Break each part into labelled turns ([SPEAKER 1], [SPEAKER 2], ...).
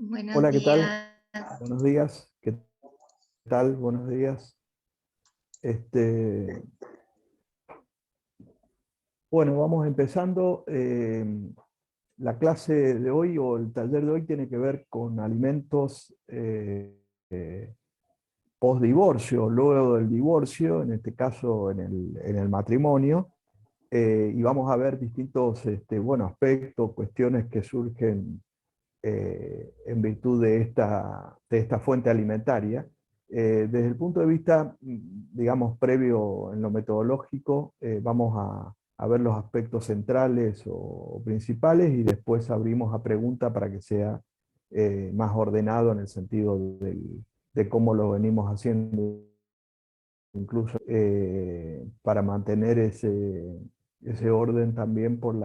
[SPEAKER 1] Buenos
[SPEAKER 2] Hola, ¿qué tal?
[SPEAKER 1] días.
[SPEAKER 2] Buenos días. ¿Qué tal? Buenos días. Este, bueno, vamos empezando. La clase de hoy o el taller de hoy tiene que ver con alimentos post-divorcio, luego del divorcio, en este caso en el matrimonio. Y vamos a ver distintos aspectos, cuestiones que surgen en virtud de esta fuente alimentaria. Desde el punto de vista, digamos, previo en lo metodológico, vamos a ver los aspectos centrales o principales y después abrimos a pregunta para que sea más ordenado en el sentido de cómo lo venimos haciendo, incluso para mantener ese orden también por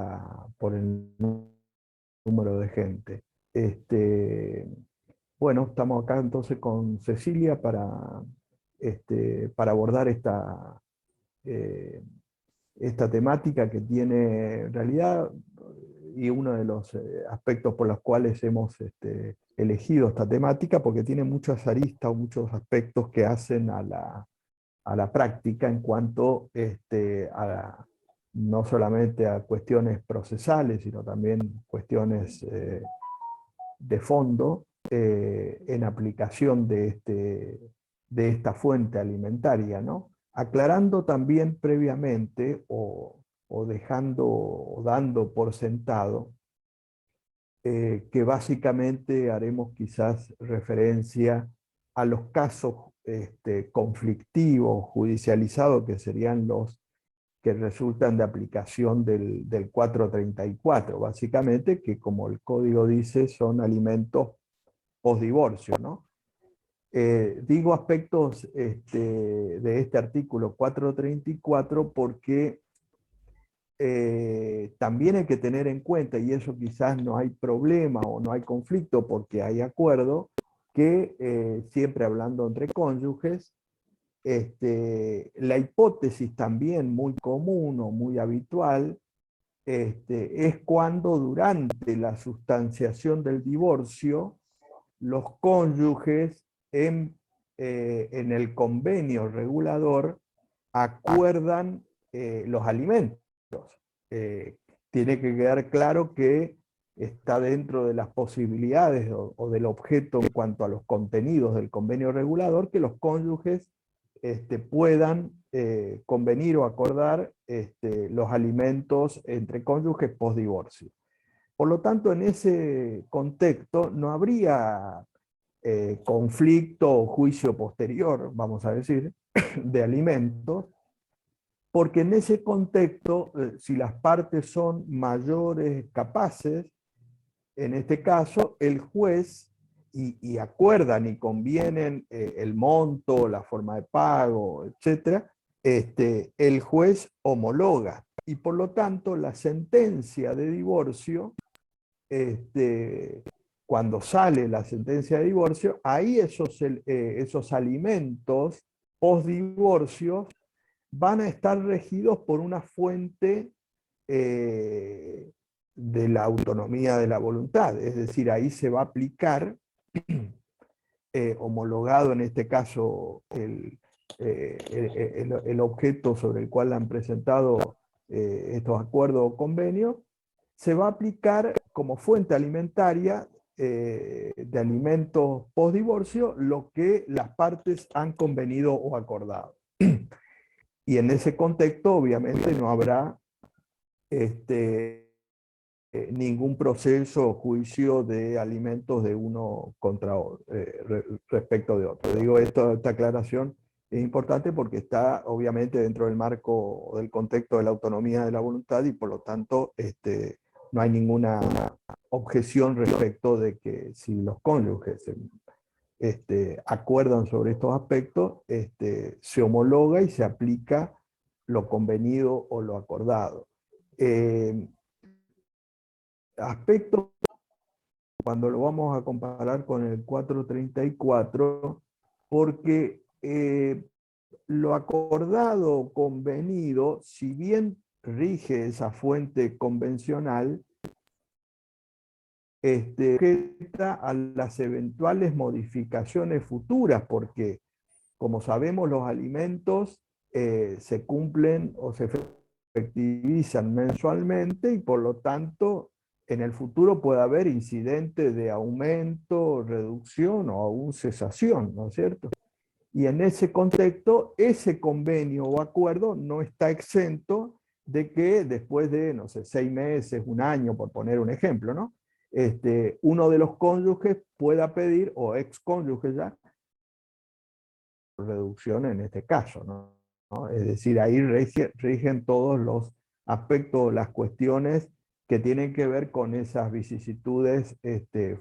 [SPEAKER 2] el número de gente. Bueno, estamos acá entonces con Cecilia para abordar esta temática que tiene en realidad, y uno de los aspectos por los cuales hemos elegido esta temática, porque tiene muchas aristas o muchos aspectos que hacen a la práctica en cuanto no solamente a cuestiones procesales, sino también cuestiones de fondo en aplicación de esta fuente alimentaria, ¿no? Aclarando también previamente o dejando o dando por sentado que básicamente haremos quizás referencia a los casos conflictivos, judicializados, que serían los que resultan de aplicación del 434, básicamente, que como el código dice, son alimentos postdivorcio, ¿no? Digo aspectos de este artículo 434 porque también hay que tener en cuenta, y eso quizás no hay problema o no hay conflicto porque hay acuerdo, que siempre hablando entre cónyuges, la hipótesis también muy común o muy habitual es cuando durante la sustanciación del divorcio los cónyuges en el convenio regulador acuerdan los alimentos. Eh, Tiene que quedar claro que está dentro de las posibilidades o del objeto en cuanto a los contenidos del convenio regulador que los cónyuges puedan convenir o acordar los alimentos entre cónyuges post-divorcio. Por lo tanto, en ese contexto no habría conflicto o juicio posterior, vamos a decir, de alimentos, porque en ese contexto, si las partes son mayores capaces, en este caso, el juez, y acuerdan y convienen el monto, la forma de pago, etc., el juez homologa. Y por lo tanto, la sentencia de divorcio, cuando sale la sentencia de divorcio, ahí esos alimentos post-divorcio van a estar regidos por una fuente eh, de la autonomía de la voluntad, es decir, ahí se va a aplicar, homologado en este caso el objeto sobre el cual han presentado estos acuerdos o convenios, se va a aplicar como fuente alimentaria de alimentos post-divorcio lo que las partes han convenido o acordado. Y en ese contexto, obviamente, no habrá ningún proceso o juicio de alimentos de uno contra respecto de otro. Digo, esta aclaración es importante porque está obviamente dentro del marco o del contexto de la autonomía de la voluntad y por lo tanto no hay ninguna objeción respecto de que si los cónyuges acuerdan sobre estos aspectos, se homologa y se aplica lo convenido o lo acordado. Aspectos, cuando lo vamos a comparar con el 434, porque lo acordado o convenido, si bien rige esa fuente convencional, sujeta a las eventuales modificaciones futuras, porque como sabemos los alimentos se cumplen o se efectivizan mensualmente y por lo tanto en el futuro puede haber incidentes de aumento, reducción o aún cesación, ¿no es cierto? Y en ese contexto, ese convenio o acuerdo no está exento de que después de, no sé, 6 meses, un año, por poner un ejemplo, ¿no? Uno de los cónyuges pueda pedir, o ex cónyuge ya, reducción en este caso, ¿no? Es decir, ahí rigen todos los aspectos, las cuestiones que tienen que ver con esas vicisitudes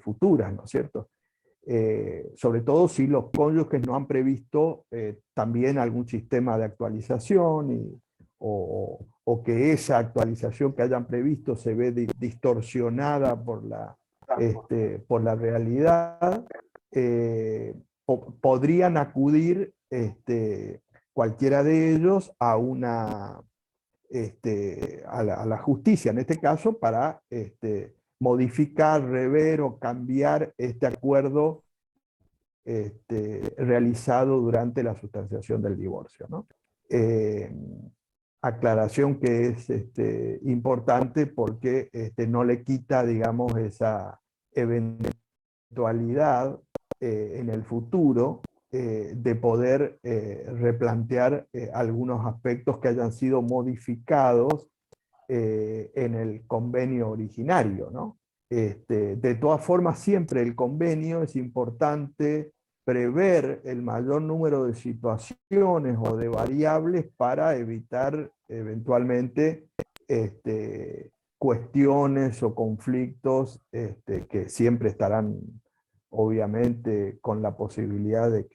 [SPEAKER 2] futuras, ¿no es cierto? Sobre todo si los cónyuges no han previsto también algún sistema de actualización o que esa actualización que hayan previsto se ve distorsionada por la realidad, podrían acudir cualquiera de ellos a a la justicia, en este caso, para modificar, rever o cambiar este acuerdo realizado durante la sustanciación del divorcio, ¿no? Aclaración que es importante porque no le quita, digamos, esa eventualidad en el futuro de poder replantear algunos aspectos que hayan sido modificados en el convenio originario, ¿no? De todas formas, siempre el convenio es importante prever el mayor número de situaciones o de variables para evitar eventualmente cuestiones o conflictos que siempre estarán obviamente con la posibilidad de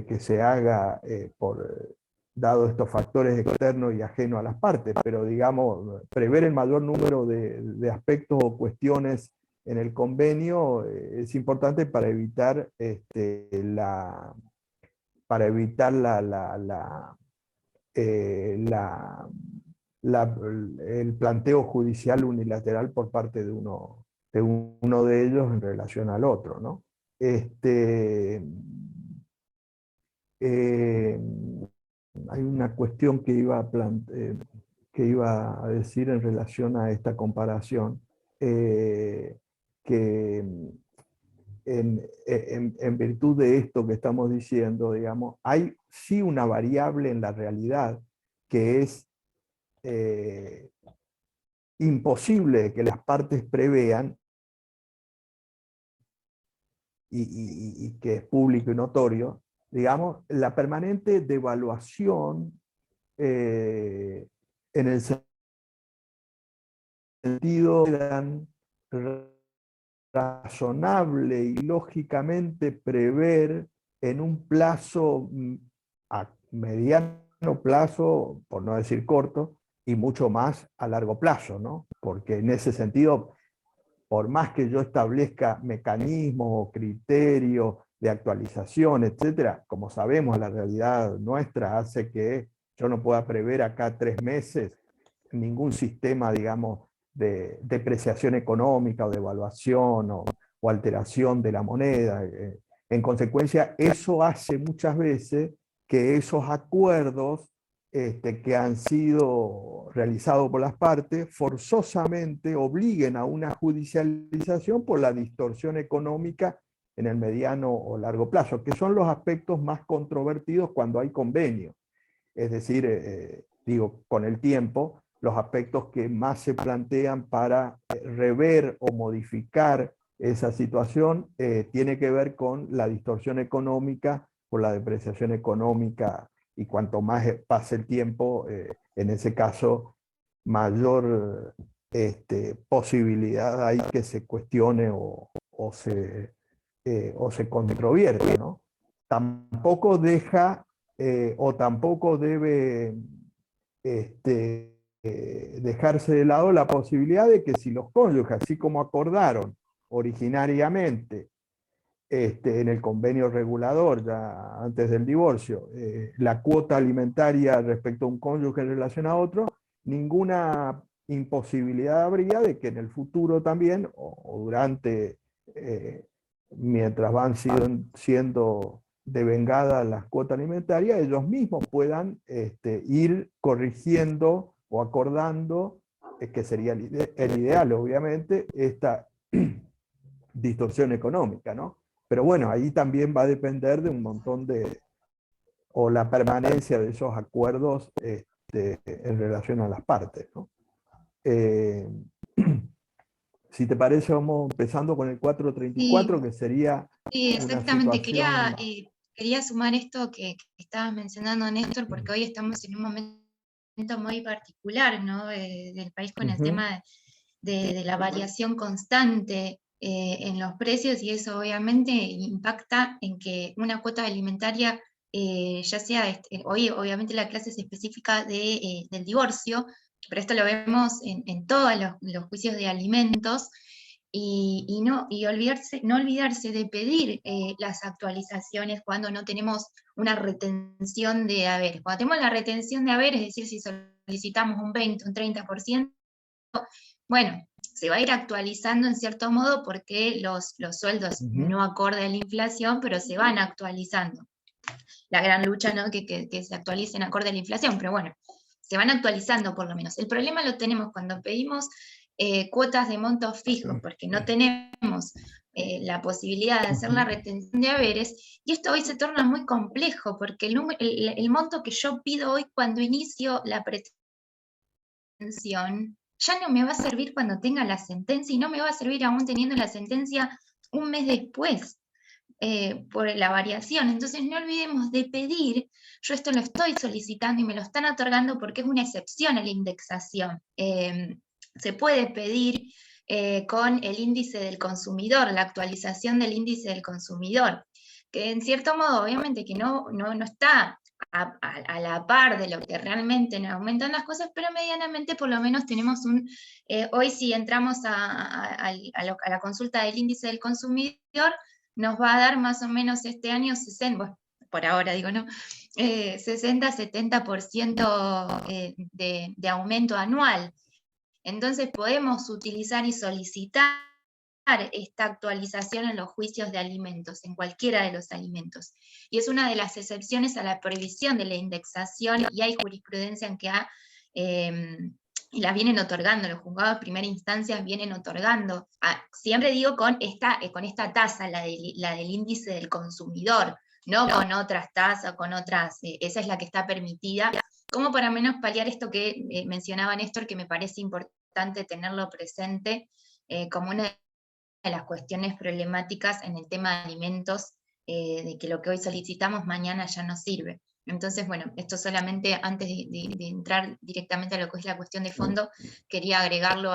[SPEAKER 2] que se haga dado estos factores externos y ajenos a las partes, pero digamos, prever el mayor número de aspectos o cuestiones en el convenio es importante para evitar para evitar el planteo judicial unilateral por parte de uno de ellos en relación al otro, ¿no? Eh, Hay una cuestión que iba a decir en relación a esta comparación, que en virtud de esto que estamos diciendo, digamos, hay sí una variable en la realidad que es imposible que las partes prevean y que es público y notorio, digamos, la permanente devaluación en el sentido eran razonable y lógicamente prever en un plazo a mediano plazo, por no decir corto, y mucho más a largo plazo, ¿no? Porque en ese sentido, por más que yo establezca mecanismos o criterios de actualización, etcétera, como sabemos, la realidad nuestra hace que yo no pueda prever acá 3 meses ningún sistema, digamos, de depreciación económica o de evaluación o alteración de la moneda. En consecuencia, eso hace muchas veces que esos acuerdos que han sido realizados por las partes forzosamente obliguen a una judicialización por la distorsión económica en el mediano o largo plazo, que son los aspectos más controvertidos cuando hay convenio. Es decir, digo, con el tiempo, los aspectos que más se plantean para rever o modificar esa situación tiene que ver con la distorsión económica, por la depreciación económica, y cuanto más pase el tiempo, en ese caso, mayor posibilidad hay que se cuestione o se controvierte, ¿no? Tampoco deja o tampoco debe dejarse de lado la posibilidad de que si los cónyuges, así como acordaron originariamente en el convenio regulador, ya antes del divorcio, la cuota alimentaria respecto a un cónyuge en relación a otro, ninguna imposibilidad habría de que en el futuro también, o durante, mientras van siendo devengadas las cuotas alimentarias, ellos mismos puedan ir corrigiendo o acordando, que sería el ideal, obviamente, esta distorsión económica, ¿no? Pero bueno, ahí también va a depender de un montón o la permanencia de esos acuerdos en relación a las partes, ¿no? Si te parece, vamos empezando con el 434,
[SPEAKER 1] Sí,
[SPEAKER 2] que sería
[SPEAKER 1] sí,
[SPEAKER 2] una
[SPEAKER 1] exactamente.
[SPEAKER 2] situación...
[SPEAKER 1] Quería sumar esto que estabas mencionando, Néstor, porque hoy estamos en un momento muy particular, ¿no? Del país con el tema de la variación constante en los precios, y eso obviamente impacta en que una cuota alimentaria, ya sea, hoy obviamente la clase es específica del divorcio, pero esto lo vemos en todos los juicios de alimentos. Y no olvidarse de pedir las actualizaciones cuando no tenemos una retención de haberes. Cuando tenemos la retención de haberes, es decir, si solicitamos un 20, un 30%, bueno, se va a ir actualizando en cierto modo porque los sueldos no acorde a la inflación, pero se van actualizando. La gran lucha, ¿no? Que se actualicen acorde a la inflación, pero bueno, se van actualizando por lo menos. El problema lo tenemos cuando pedimos cuotas de montos fijos, porque no tenemos la posibilidad de hacer la retención de haberes, y esto hoy se torna muy complejo, porque el monto que yo pido hoy cuando inicio la pretensión ya no me va a servir cuando tenga la sentencia, y no me va a servir aún teniendo la sentencia un mes después. Por la variación. Entonces no olvidemos de pedir, yo esto lo estoy solicitando y me lo están otorgando porque es una excepción a la indexación. Se puede pedir con el índice del consumidor, la actualización del índice del consumidor, que en cierto modo obviamente que no está a la par de lo que realmente nos aumentan las cosas, pero medianamente por lo menos tenemos hoy si entramos a la consulta del índice del consumidor, nos va a dar más o menos este año 60, bueno, por ahora digo, ¿no? 60-70% de aumento anual. Entonces podemos utilizar y solicitar esta actualización en los juicios de alimentos, en cualquiera de los alimentos. Y es una de las excepciones a la prohibición de la indexación, y hay jurisprudencia en que y las vienen otorgando, los juzgados de primera instancia vienen otorgando, siempre digo con esta tasa, la del índice del consumidor, no con otras tasas, con otras, esa es la que está permitida, como para menos paliar esto que mencionaba Néstor, que me parece importante tenerlo presente como una de las cuestiones problemáticas en el tema de alimentos, de que lo que hoy solicitamos mañana ya no sirve. Entonces, bueno, esto solamente antes de entrar directamente a lo que es la cuestión de fondo, quería agregarlo,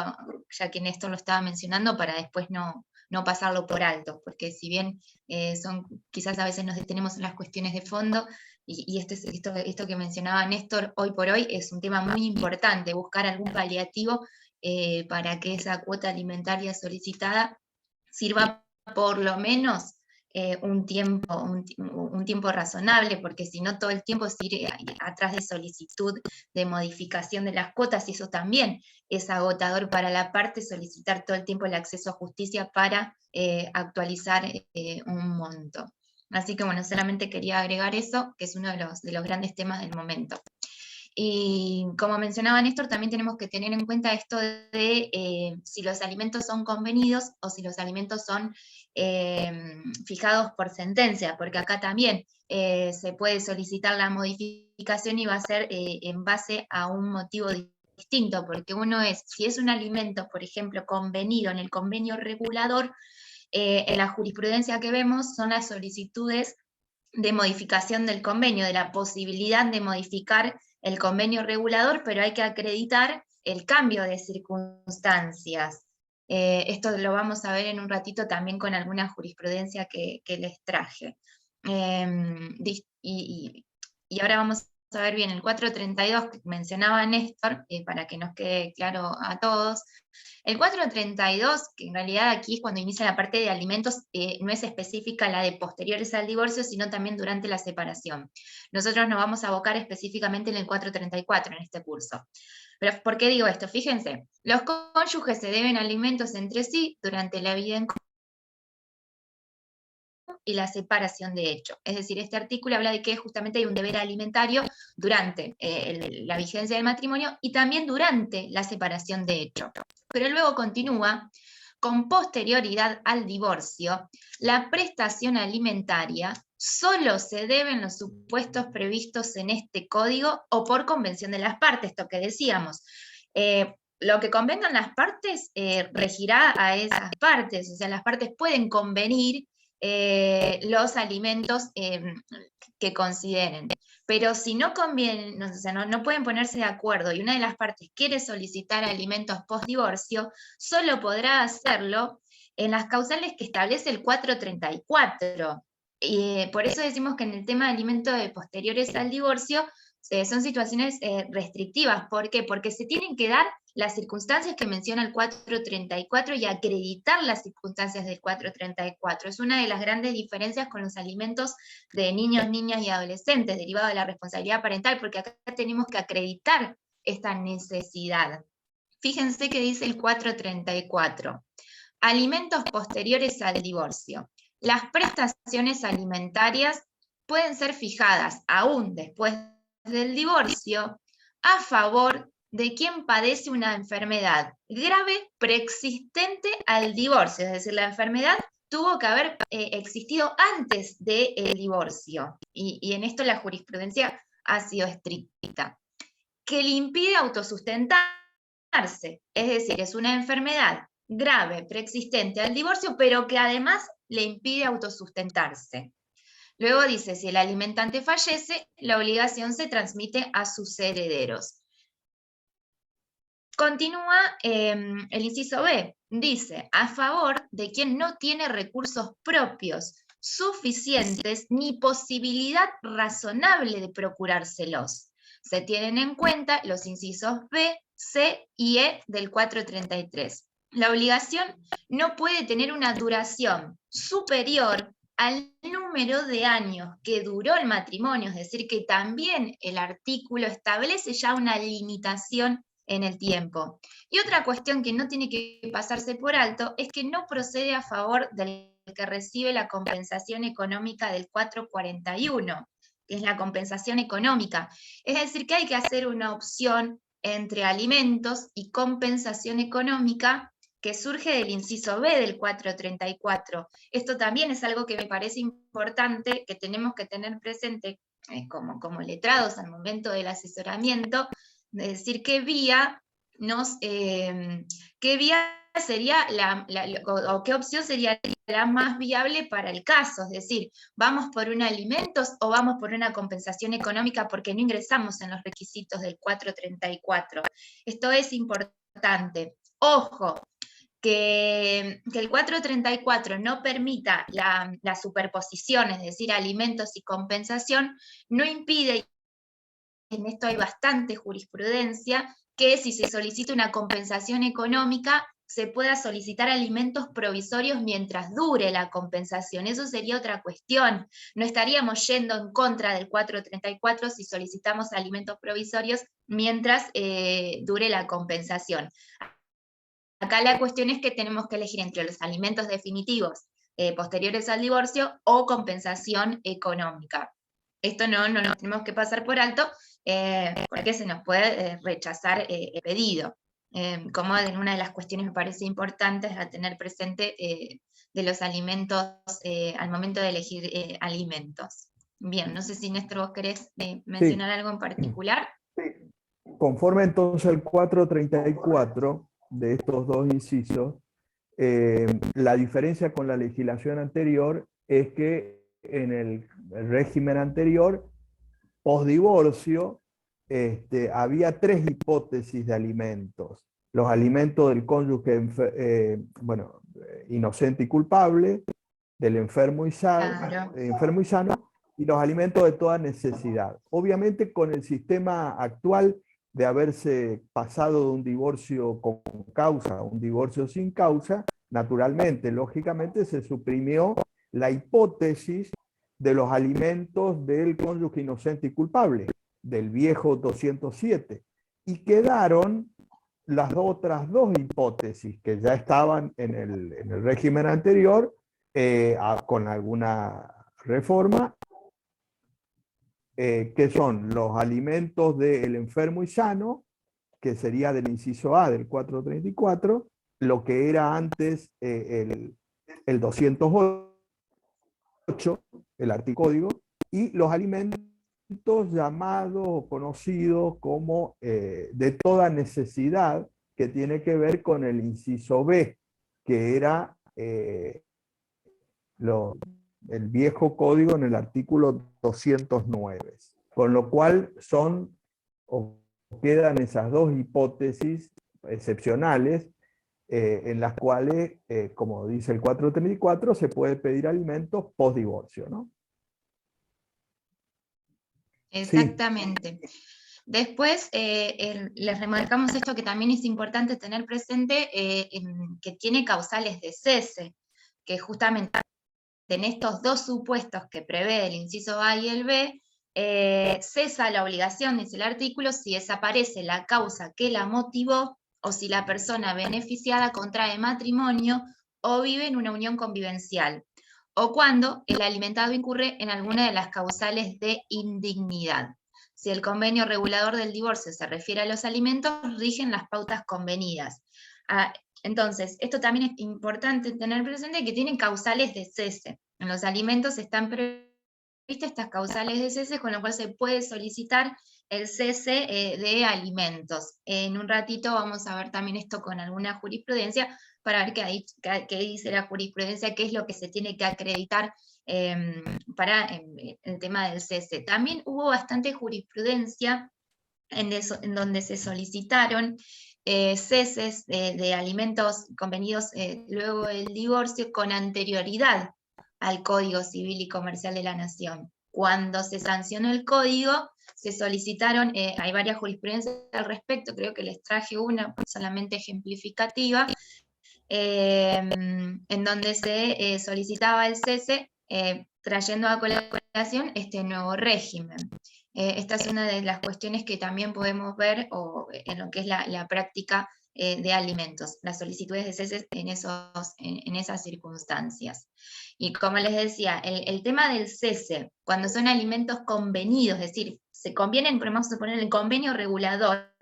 [SPEAKER 1] ya que Néstor lo estaba mencionando, para después no pasarlo por alto, porque si bien quizás a veces nos detenemos en las cuestiones de fondo, y esto que mencionaba Néstor, hoy por hoy es un tema muy importante, buscar algún paliativo para que esa cuota alimentaria solicitada sirva por lo menos un tiempo razonable, porque si no todo el tiempo es ir atrás de solicitud de modificación de las cuotas, y eso también es agotador para la parte, solicitar todo el tiempo el acceso a justicia para actualizar un monto. Así que bueno, solamente quería agregar eso, que es uno de los grandes temas del momento. Y como mencionaba Néstor, también tenemos que tener en cuenta esto de si los alimentos son convenidos o si los alimentos son fijados por sentencia, porque acá también se puede solicitar la modificación y va a ser en base a un motivo distinto, porque uno es, si es un alimento, por ejemplo, convenido en el convenio regulador, en la jurisprudencia que vemos son las solicitudes de modificación del convenio, de la posibilidad de modificar el convenio regulador, pero hay que acreditar el cambio de circunstancias. Esto lo vamos a ver en un ratito también con alguna jurisprudencia que les traje. Y ahora vamos a ver bien el 432 que mencionaba Néstor, para que nos quede claro a todos. El 432, que en realidad aquí es cuando inicia la parte de alimentos, no es específica la de posteriores al divorcio, sino también durante la separación. Nosotros nos vamos a abocar específicamente en el 434 en este curso. Pero ¿por qué digo esto? Fíjense, los cónyuges se deben alimentos entre sí durante la vida en común y la separación de hecho. Es decir, este artículo habla de que justamente hay un deber alimentario durante la vigencia del matrimonio y también durante la separación de hecho. Pero luego continúa, con posterioridad al divorcio, la prestación alimentaria solo se debe en los supuestos previstos en este código o por convención de las partes, esto que decíamos. Lo que convengan las partes regirá a esas partes, o sea, las partes pueden convenir los alimentos que consideren. Pero si no convienen, o sea, no pueden ponerse de acuerdo y una de las partes quiere solicitar alimentos post divorcio, solo podrá hacerlo en las causales que establece el 434. Por eso decimos que en el tema de alimentos posteriores al divorcio son situaciones restrictivas. ¿Por qué? Porque se tienen que dar las circunstancias que menciona el 434 y acreditar las circunstancias del 434. Es una de las grandes diferencias con los alimentos de niños, niñas y adolescentes, derivado de la responsabilidad parental, porque acá tenemos que acreditar esta necesidad. Fíjense que dice el 434. Alimentos posteriores al divorcio. Las prestaciones alimentarias pueden ser fijadas aún después del divorcio a favor de quien padece una enfermedad grave preexistente al divorcio, es decir, la enfermedad tuvo que haber existido antes del divorcio, y en esto la jurisprudencia ha sido estricta, que le impide autosustentarse, es decir, es una enfermedad grave preexistente al divorcio, pero que además le impide autosustentarse. Luego dice, si el alimentante fallece, la obligación se transmite a sus herederos. Continúa el inciso B, dice, a favor de quien no tiene recursos propios suficientes ni posibilidad razonable de procurárselos. Se tienen en cuenta los incisos B, C y E del 433. La obligación no puede tener una duración superior al número de años que duró el matrimonio, es decir, que también el artículo establece ya una limitación en el tiempo. Y otra cuestión que no tiene que pasarse por alto es que no procede a favor del que recibe la compensación económica del 441, que es la compensación económica. Es decir, que hay que hacer una opción entre alimentos y compensación económica que surge del inciso B del 434. Esto también es algo que me parece importante, que tenemos que tener presente como letrados al momento del asesoramiento, de decir qué vía sería o qué opción sería la más viable para el caso, es decir, ¿vamos por un alimentos o vamos por una compensación económica porque no ingresamos en los requisitos del 434? Esto es importante. Ojo, que el 434 no permita la superposición, es decir, alimentos y compensación, no impide, en esto hay bastante jurisprudencia, que si se solicita una compensación económica, se pueda solicitar alimentos provisorios mientras dure la compensación. Eso sería otra cuestión. No estaríamos yendo en contra del 434 si solicitamos alimentos provisorios mientras dure la compensación. Acá la cuestión es que tenemos que elegir entre los alimentos definitivos posteriores al divorcio o compensación económica. Esto no nos tenemos que pasar por alto porque se nos puede rechazar el pedido. Como en una de las cuestiones me parece importantes a tener presente de los alimentos al momento de elegir alimentos. Bien, no sé si Néstor vos querés mencionar algo en particular.
[SPEAKER 2] Sí. Conforme entonces el 434 de estos dos incisos, la diferencia con la legislación anterior es que en el régimen anterior, postdivorcio, había tres hipótesis de alimentos. Los alimentos del cónyuge inocente y culpable, del enfermo y sano, y los alimentos de toda necesidad. Obviamente con el sistema actual de haberse pasado de un divorcio con causa a un divorcio sin causa, naturalmente, lógicamente se suprimió la hipótesis de los alimentos del cónyuge inocente y culpable, del viejo 207. y quedaron las otras dos hipótesis que ya estaban en el régimen anterior, con alguna reforma, que son los alimentos del enfermo y sano, que sería del inciso A del 434, lo que era antes el 208, el articódigo, y los alimentos llamados o conocidos como de toda necesidad, que tiene que ver con el inciso B, que era el viejo código en el artículo 209. Con lo cual son, o quedan esas dos hipótesis excepcionales, en las cuales, como dice el 434, se puede pedir alimentos post divorcio, ¿no?
[SPEAKER 1] Exactamente. Sí. Después, les remarcamos esto que también es importante tener presente, que tiene causales de cese, que justamente en estos dos supuestos que prevé el inciso A y el B, cesa la obligación, dice el artículo, si desaparece la causa que la motivó o si la persona beneficiada contrae matrimonio o vive en una unión convivencial, o cuando el alimentado incurre en alguna de las causales de indignidad. Si el convenio regulador del divorcio se refiere a los alimentos, rigen las pautas convenidas. Entonces, esto también es importante tener presente, que tienen causales de cese. En los alimentos están previstas estas causales de cese, con lo cual se puede solicitar el cese de alimentos. En un ratito vamos a ver también esto con alguna jurisprudencia, para ver qué dice la jurisprudencia, qué es lo que se tiene que acreditar para el tema del cese. También hubo bastante jurisprudencia en donde se solicitaron ceses de alimentos convenidos luego del divorcio con anterioridad al Código Civil y Comercial de la Nación. Cuando se sancionó el código, se solicitaron, hay varias jurisprudencias al respecto, creo que les traje una solamente ejemplificativa, en donde se solicitaba el cese, trayendo a colación este nuevo régimen. Esta es una de las cuestiones que también podemos ver en lo que es la práctica de alimentos, las solicitudes de cese en esas circunstancias. Y como les decía, el tema del cese, cuando son alimentos convenidos, es decir, se convienen, vamos a suponer, el convenio regulador,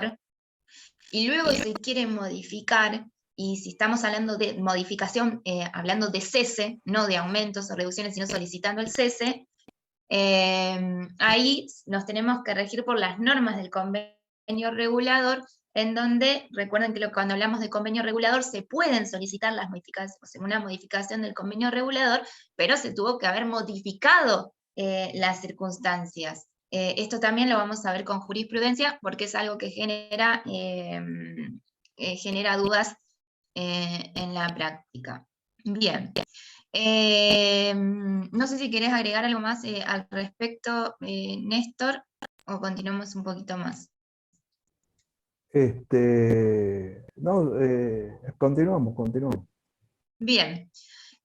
[SPEAKER 1] y luego se quiere modificar, y si estamos hablando de modificación, hablando de cese, no de aumentos o reducciones, sino solicitando el cese, ahí nos tenemos que regir por las normas del convenio regulador, en donde, recuerden que cuando hablamos de convenio regulador, se pueden solicitar las modificaciones, o sea, una modificación del convenio regulador, pero se tuvo que haber modificado las circunstancias. Esto también lo vamos a ver con jurisprudencia, porque es algo que genera dudas en la práctica. Bien. No sé si querés agregar algo más al respecto, Néstor, o continuamos un poquito más.
[SPEAKER 2] No, continuamos.
[SPEAKER 1] Bien.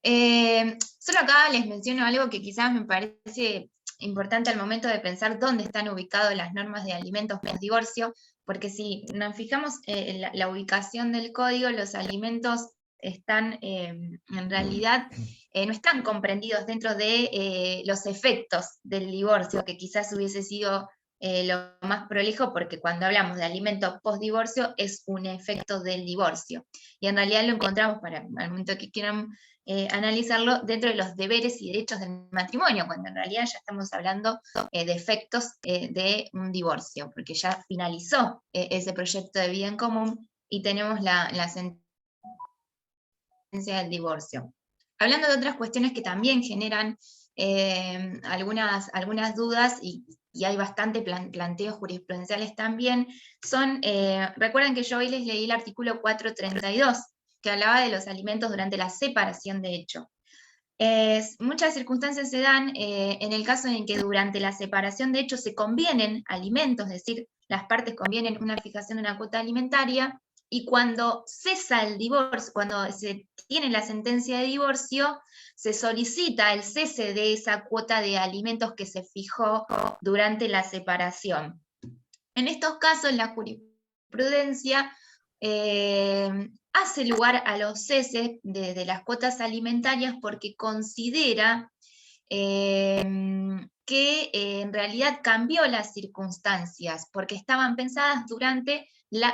[SPEAKER 1] Solo acá les menciono algo que quizás me parece importante al momento de pensar dónde están ubicadas las normas de alimentos post divorcio, porque si nos fijamos en la ubicación del código, los alimentos están, en realidad, no están comprendidos dentro de los efectos del divorcio, que quizás hubiese sido lo más prolijo, porque cuando hablamos de alimentos post divorcio es un efecto del divorcio. Y en realidad lo encontramos, para el momento que quieran analizarlo, dentro de los deberes y derechos del matrimonio, cuando en realidad ya estamos hablando de efectos de un divorcio, porque ya finalizó ese proyecto de vida en común y tenemos la sentencia del divorcio. Hablando de otras cuestiones que también generan algunas dudas, y hay bastante planteos jurisprudenciales también, recuerden que yo hoy les leí el artículo 432, que hablaba de los alimentos durante la separación de hecho. Muchas circunstancias se dan en el caso en que durante la separación de hecho se convienen alimentos, es decir, las partes convienen una fijación de una cuota alimentaria, y cuando cesa el divorcio, cuando se tiene la sentencia de divorcio, se solicita el cese de esa cuota de alimentos que se fijó durante la separación. En estos casos, la jurisprudencia hace lugar a los ceses de las cuotas alimentarias porque considera que en realidad cambió las circunstancias, porque estaban pensadas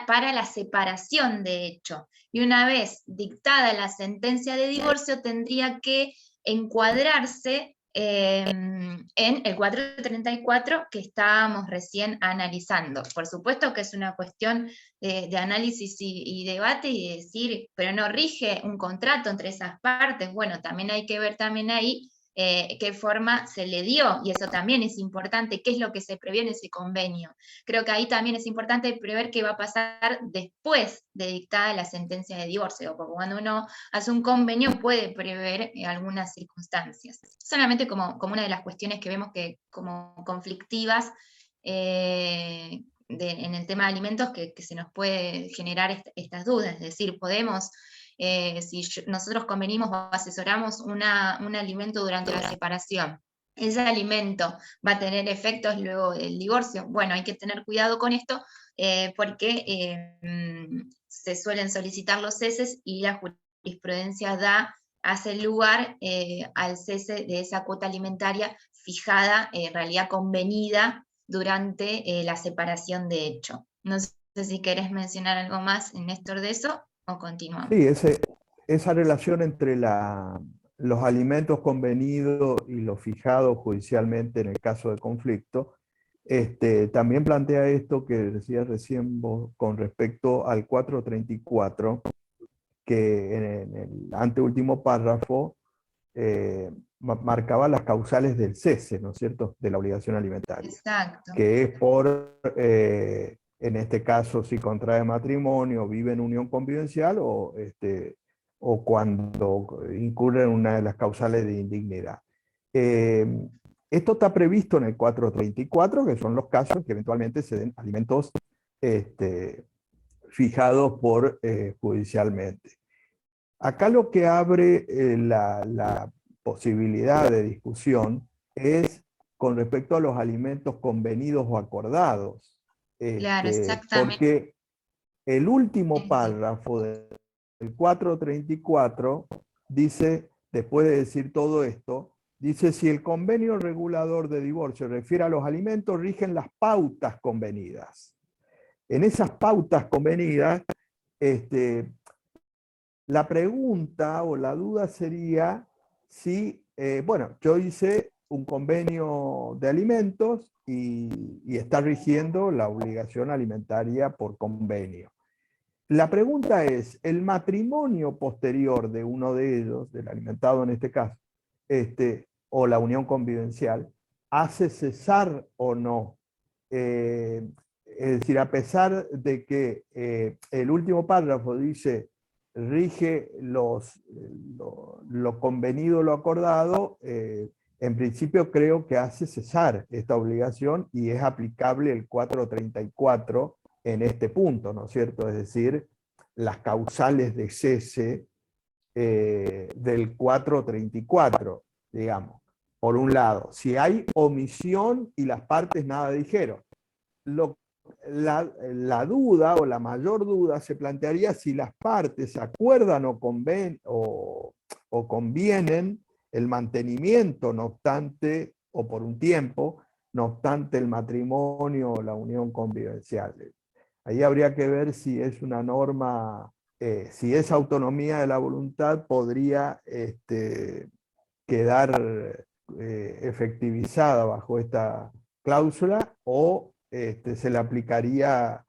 [SPEAKER 1] para la separación de hecho. Y una vez dictada la sentencia de divorcio, tendría que encuadrarse en el 434 que estábamos recién analizando. Por supuesto que es una cuestión de análisis y debate y decir, pero no rige un contrato entre esas partes. Bueno, también hay que ver también ahí qué forma se le dio, y eso también es importante, qué es lo que se previó en ese convenio. Creo que ahí también es importante prever qué va a pasar después de dictada la sentencia de divorcio, porque cuando uno hace un convenio puede prever algunas circunstancias. Solamente como una de las cuestiones que vemos que como conflictivas en el tema de alimentos que se nos puede generar estas dudas, es decir, podemos si nosotros convenimos o asesoramos un alimento durante la separación, ese alimento va a tener efectos luego del divorcio. Bueno, hay que tener cuidado con esto porque se suelen solicitar los ceses y la jurisprudencia hace lugar al cese de esa cuota alimentaria fijada, en realidad convenida durante la separación de hecho. No sé si querés mencionar algo más, Néstor, de eso. ¿O continuamos?
[SPEAKER 2] Sí, esa relación entre los alimentos convenidos y los fijados judicialmente en el caso de conflicto, también plantea esto que decías recién vos con respecto al 434, que en el anteúltimo párrafo marcaba las causales del cese, ¿no es cierto?, de la obligación alimentaria.
[SPEAKER 1] Exacto.
[SPEAKER 2] Que es en este caso, si contrae matrimonio, vive en unión convivencial o cuando incurre en una de las causales de indignidad. Esto está previsto en el 434, que son los casos que eventualmente se den alimentos fijados judicialmente. Acá lo que abre la posibilidad de discusión es con respecto a los alimentos convenidos o acordados.
[SPEAKER 1] Claro, exactamente.
[SPEAKER 2] Porque el último párrafo del 434 dice, después de decir todo esto, dice, si el convenio regulador de divorcio refiere a los alimentos, rigen las pautas convenidas. En esas pautas convenidas, la pregunta o la duda sería si, bueno, yo hice un convenio de alimentos y está rigiendo la obligación alimentaria por convenio. La pregunta es, ¿el matrimonio posterior de uno de ellos, del alimentado en este caso, o la unión convivencial, hace cesar o no? Es decir, a pesar de que el último párrafo dice rige lo convenido, lo acordado, en principio creo que hace cesar esta obligación y es aplicable el 434 en este punto, ¿no es cierto? Es decir, las causales de cese del 434, digamos. Por un lado, si hay omisión y las partes nada dijeron. La duda o la mayor duda se plantearía si las partes acuerdan o convienen el mantenimiento, no obstante, o por un tiempo, no obstante el matrimonio o la unión convivencial. Ahí habría que ver si es una norma, si esa autonomía de la voluntad podría quedar efectivizada bajo esta cláusula o se le aplicaría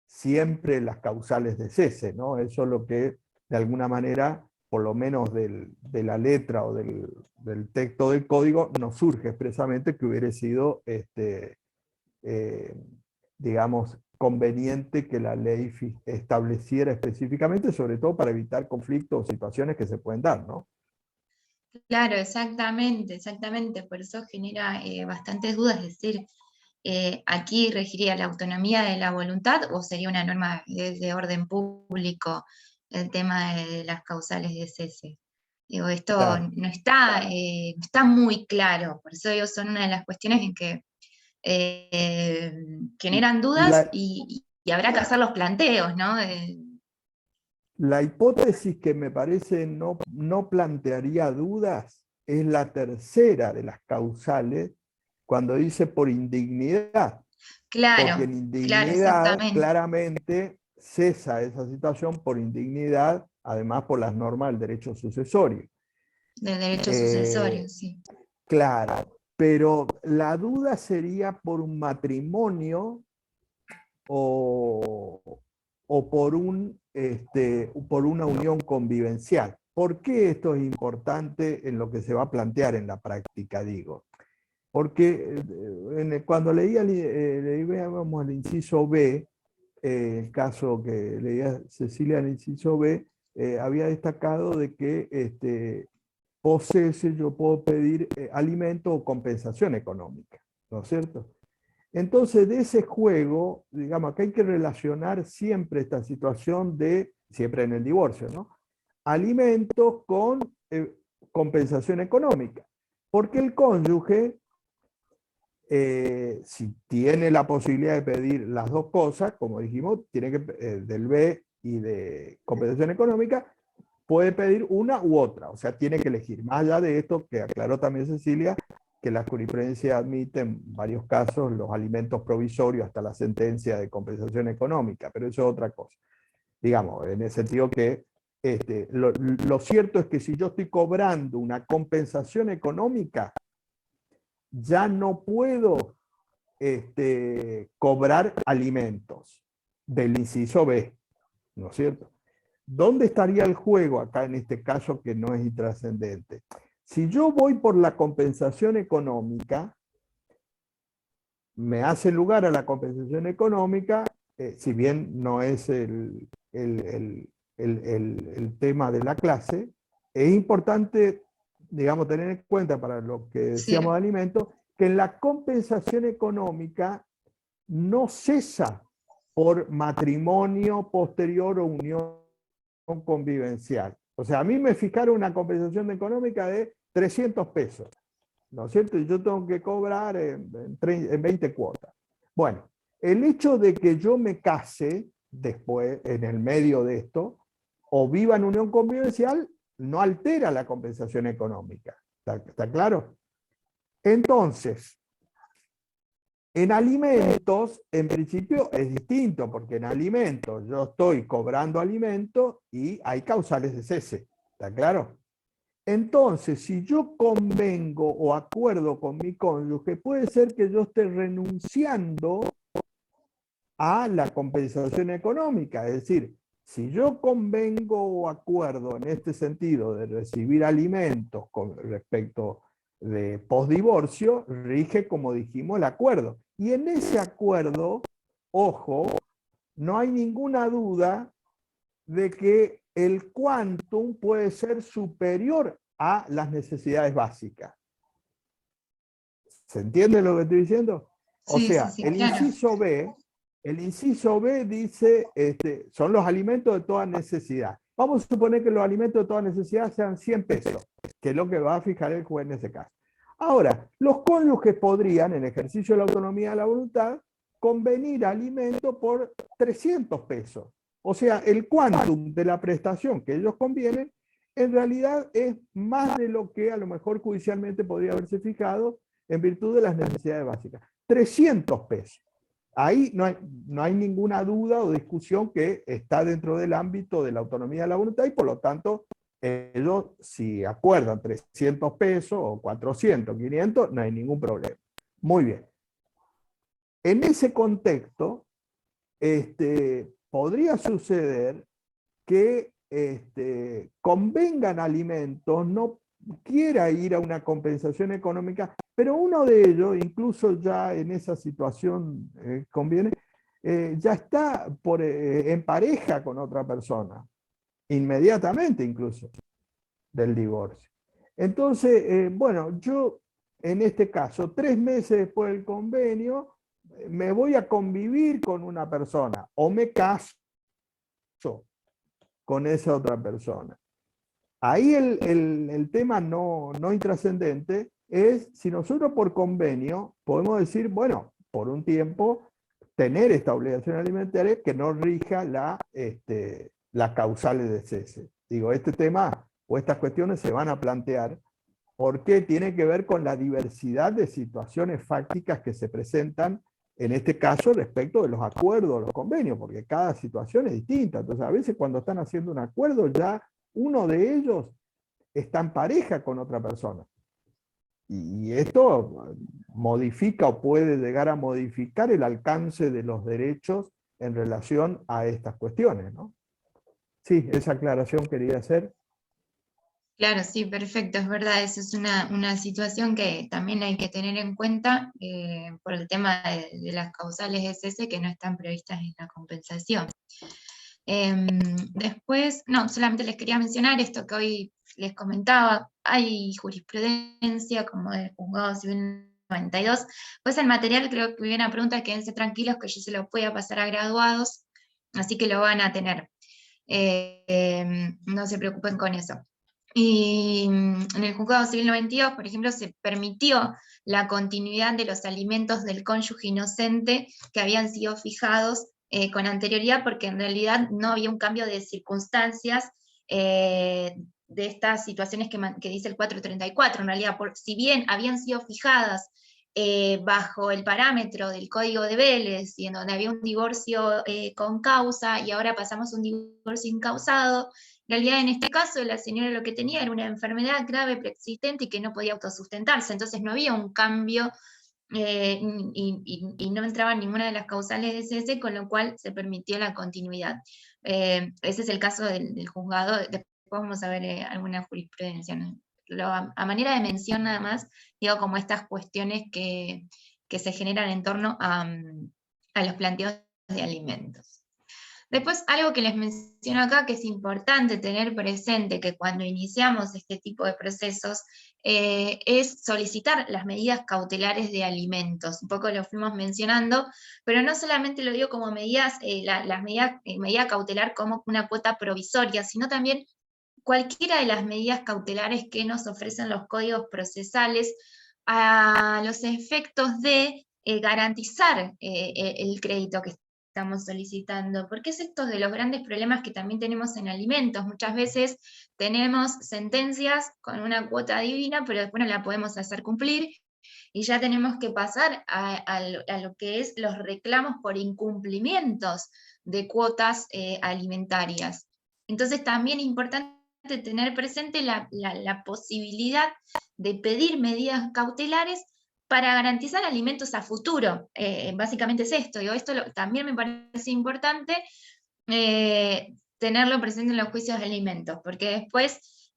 [SPEAKER 2] siempre las causales de cese, ¿no? Eso es lo que de alguna manera, por lo menos de la letra o del texto del código, nos surge expresamente que hubiera sido, digamos, conveniente que la ley estableciera específicamente, sobre todo para evitar conflictos o situaciones que se pueden dar, ¿no?
[SPEAKER 1] Claro, exactamente. Por eso genera bastantes dudas, es decir, ¿aquí regiría la autonomía de la voluntad o sería una norma de orden público el tema de las causales de cese? Digo, esto
[SPEAKER 2] Claro.
[SPEAKER 1] no está muy claro, por eso digo, son una de las cuestiones en que generan dudas y y habrá que hacer los planteos, ¿no?
[SPEAKER 2] La hipótesis que me parece no plantearía dudas es la tercera de las causales, cuando dice por indignidad, porque
[SPEAKER 1] Claro,
[SPEAKER 2] en
[SPEAKER 1] claro,
[SPEAKER 2] indignidad
[SPEAKER 1] exactamente.
[SPEAKER 2] claramente cesa esa situación por indignidad, además por las normas del derecho sucesorio.
[SPEAKER 1] Del derecho sucesorio,
[SPEAKER 2] Eh,
[SPEAKER 1] sí.
[SPEAKER 2] claro, pero la duda sería por un matrimonio o, o por una unión convivencial. ¿Por qué esto es importante en lo que se va a plantear en la práctica, digo? Porque cuando leíamos el inciso B, el caso que leía Cecilia en el inciso B, había destacado de que posee, yo puedo pedir alimento o compensación económica, ¿no es cierto? Entonces, de ese juego, digamos, que hay que relacionar siempre esta situación siempre en el divorcio, ¿no? Alimentos con compensación económica. Porque el cónyuge, si tiene la posibilidad de pedir las dos cosas, como dijimos, tiene que, del B y de compensación económica, puede pedir una u otra, o sea, tiene que elegir. Más allá de esto, que aclaró también Cecilia, que la jurisprudencia admite en varios casos los alimentos provisorios hasta la sentencia de compensación económica, pero eso es otra cosa. Digamos, en el sentido que lo cierto es que si yo estoy cobrando una compensación económica, ya no puedo cobrar alimentos del inciso B, ¿no es cierto? ¿Dónde estaría el juego acá en este caso que no es intrascendente? Si yo voy por la compensación económica, me hace lugar a la compensación económica, si bien no es el tema de la clase, es importante, digamos, tener en cuenta para lo que decíamos de
[SPEAKER 1] Sí,
[SPEAKER 2] alimentos, que en la compensación económica no cesa por matrimonio posterior o unión convivencial. O sea, a mí me fijaron una compensación económica de 300 pesos, ¿no es cierto? Y yo tengo que cobrar en 20 cuotas. Bueno, el hecho de que yo me case después, en el medio de esto, o viva en unión convivencial, no altera la compensación económica. ¿Está claro? Entonces, en alimentos, en principio es distinto, porque en alimentos yo estoy cobrando alimentos y hay causales de cese. ¿Está claro? Entonces, si yo convengo o acuerdo con mi cónyuge, puede ser que yo esté renunciando a la compensación económica. Es decir, si yo convengo o acuerdo en este sentido de recibir alimentos con respecto de postdivorcio, rige, como dijimos, el acuerdo. Y en ese acuerdo, ojo, no hay ninguna duda de que el quantum puede ser superior a las necesidades básicas. ¿Se entiende lo que estoy diciendo? O
[SPEAKER 1] sí, sí,
[SPEAKER 2] sea,
[SPEAKER 1] sí, claro.
[SPEAKER 2] el inciso B dice, son los alimentos de toda necesidad. Vamos a suponer que los alimentos de toda necesidad sean 100 pesos, que es lo que va a fijar el juez en ese caso. Ahora, los cónyuges podrían, en ejercicio de la autonomía de la voluntad, convenir alimento por 300 pesos. O sea, el quantum de la prestación que ellos convienen, en realidad es más de lo que a lo mejor judicialmente podría haberse fijado en virtud de las necesidades básicas. 300 pesos. Ahí no hay ninguna duda o discusión que está dentro del ámbito de la autonomía de la voluntad y por lo tanto ellos si acuerdan 300 pesos o 400, 500, no hay ningún problema. Muy bien. En ese contexto, podría suceder que convengan alimentos, no quiera ir a una compensación económica, pero uno de ellos, incluso ya en esa situación conviene, ya está en pareja con otra persona, inmediatamente incluso del divorcio. Entonces, bueno, yo en este caso, 3 meses después del convenio, me voy a convivir con una persona o me caso con esa otra persona. Ahí el tema no intrascendente es si nosotros por convenio podemos decir, bueno, por un tiempo tener esta obligación alimentaria que no rija las causales de cese. Digo, este tema o estas cuestiones se van a plantear porque tiene que ver con la diversidad de situaciones fácticas que se presentan, en este caso respecto de los acuerdos, los convenios, porque cada situación es distinta. Entonces a veces cuando están haciendo un acuerdo ya uno de ellos está en pareja con otra persona. Y esto modifica o puede llegar a modificar el alcance de los derechos en relación a estas cuestiones, ¿no? Sí, esa aclaración quería hacer.
[SPEAKER 1] Claro, sí, perfecto, es verdad, esa es una situación que también hay que tener en cuenta por el tema de las causales SS que no están previstas en la compensación. Después, no, solamente les quería mencionar esto que hoy les comentaba, hay jurisprudencia como del Juzgado Civil 92, pues el material creo que viene a preguntar, quédense tranquilos que yo se lo voy a pasar a graduados, así que lo van a tener, no se preocupen con eso. Y en el Juzgado Civil 92, por ejemplo, se permitió la continuidad de los alimentos del cónyuge inocente que habían sido fijados con anterioridad, porque en realidad no había un cambio de circunstancias de estas situaciones que dice el 434. En realidad, si bien habían sido fijadas bajo el parámetro del Código de Vélez, y en donde había un divorcio con causa, y ahora pasamos a un divorcio incausado, en realidad, en este caso, la señora lo que tenía era una enfermedad grave preexistente y que no podía autosustentarse, entonces no había un cambio y no entraba en ninguna de las causales de cese, con lo cual se permitió la continuidad. Ese es el caso del juzgado, después vamos a ver alguna jurisprudencia, ¿no? A manera de mención nada más, digo como estas cuestiones que se generan en torno a los planteos de alimentos. Después, algo que les menciono acá, que es importante tener presente, que cuando iniciamos este tipo de procesos, es solicitar las medidas cautelares de alimentos. Un poco lo fuimos mencionando, pero no solamente lo digo como medidas, las medidas, medida cautelar como una cuota provisoria, sino también cualquiera de las medidas cautelares que nos ofrecen los códigos procesales a los efectos de garantizar el crédito que estamos solicitando, porque es esto de los grandes problemas que también tenemos en alimentos. Muchas veces tenemos sentencias con una cuota divina, pero después no la podemos hacer cumplir, y ya tenemos que pasar a lo que es los reclamos por incumplimientos de cuotas alimentarias. Entonces también es importante tener presente la posibilidad de pedir medidas cautelares para garantizar alimentos a futuro. Básicamente es esto, y esto también me parece importante tenerlo presente en los juicios de alimentos, porque después,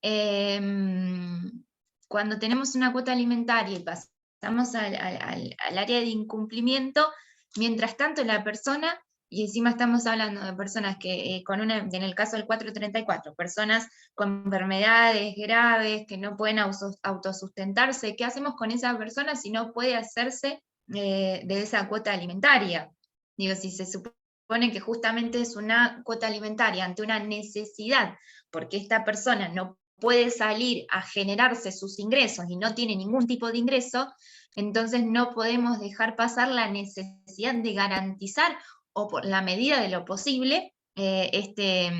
[SPEAKER 1] cuando tenemos una cuota alimentaria y pasamos al área de incumplimiento, mientras tanto la persona, y encima estamos hablando de personas que, en el caso del 434, personas con enfermedades graves, que no pueden autosustentarse, ¿qué hacemos con esa persona si no puede hacerse de esa cuota alimentaria? Digo, si se supone que justamente es una cuota alimentaria ante una necesidad, porque esta persona no puede salir a generarse sus ingresos y no tiene ningún tipo de ingreso, entonces no podemos dejar pasar la necesidad de garantizar, o por la medida de lo posible, este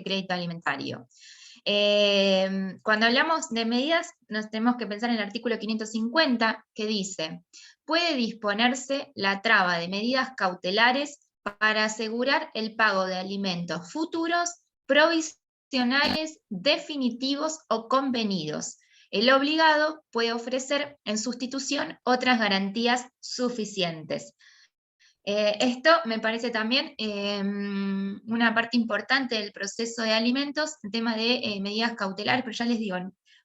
[SPEAKER 1] crédito alimentario. Cuando hablamos de medidas, nos tenemos que pensar en el artículo 550, que dice: puede disponerse la traba de medidas cautelares para asegurar el pago de alimentos futuros, provisionales, definitivos o convenidos. El obligado puede ofrecer en sustitución otras garantías suficientes. Esto me parece también una parte importante del proceso de alimentos, el tema de medidas cautelares, pero ya les digo,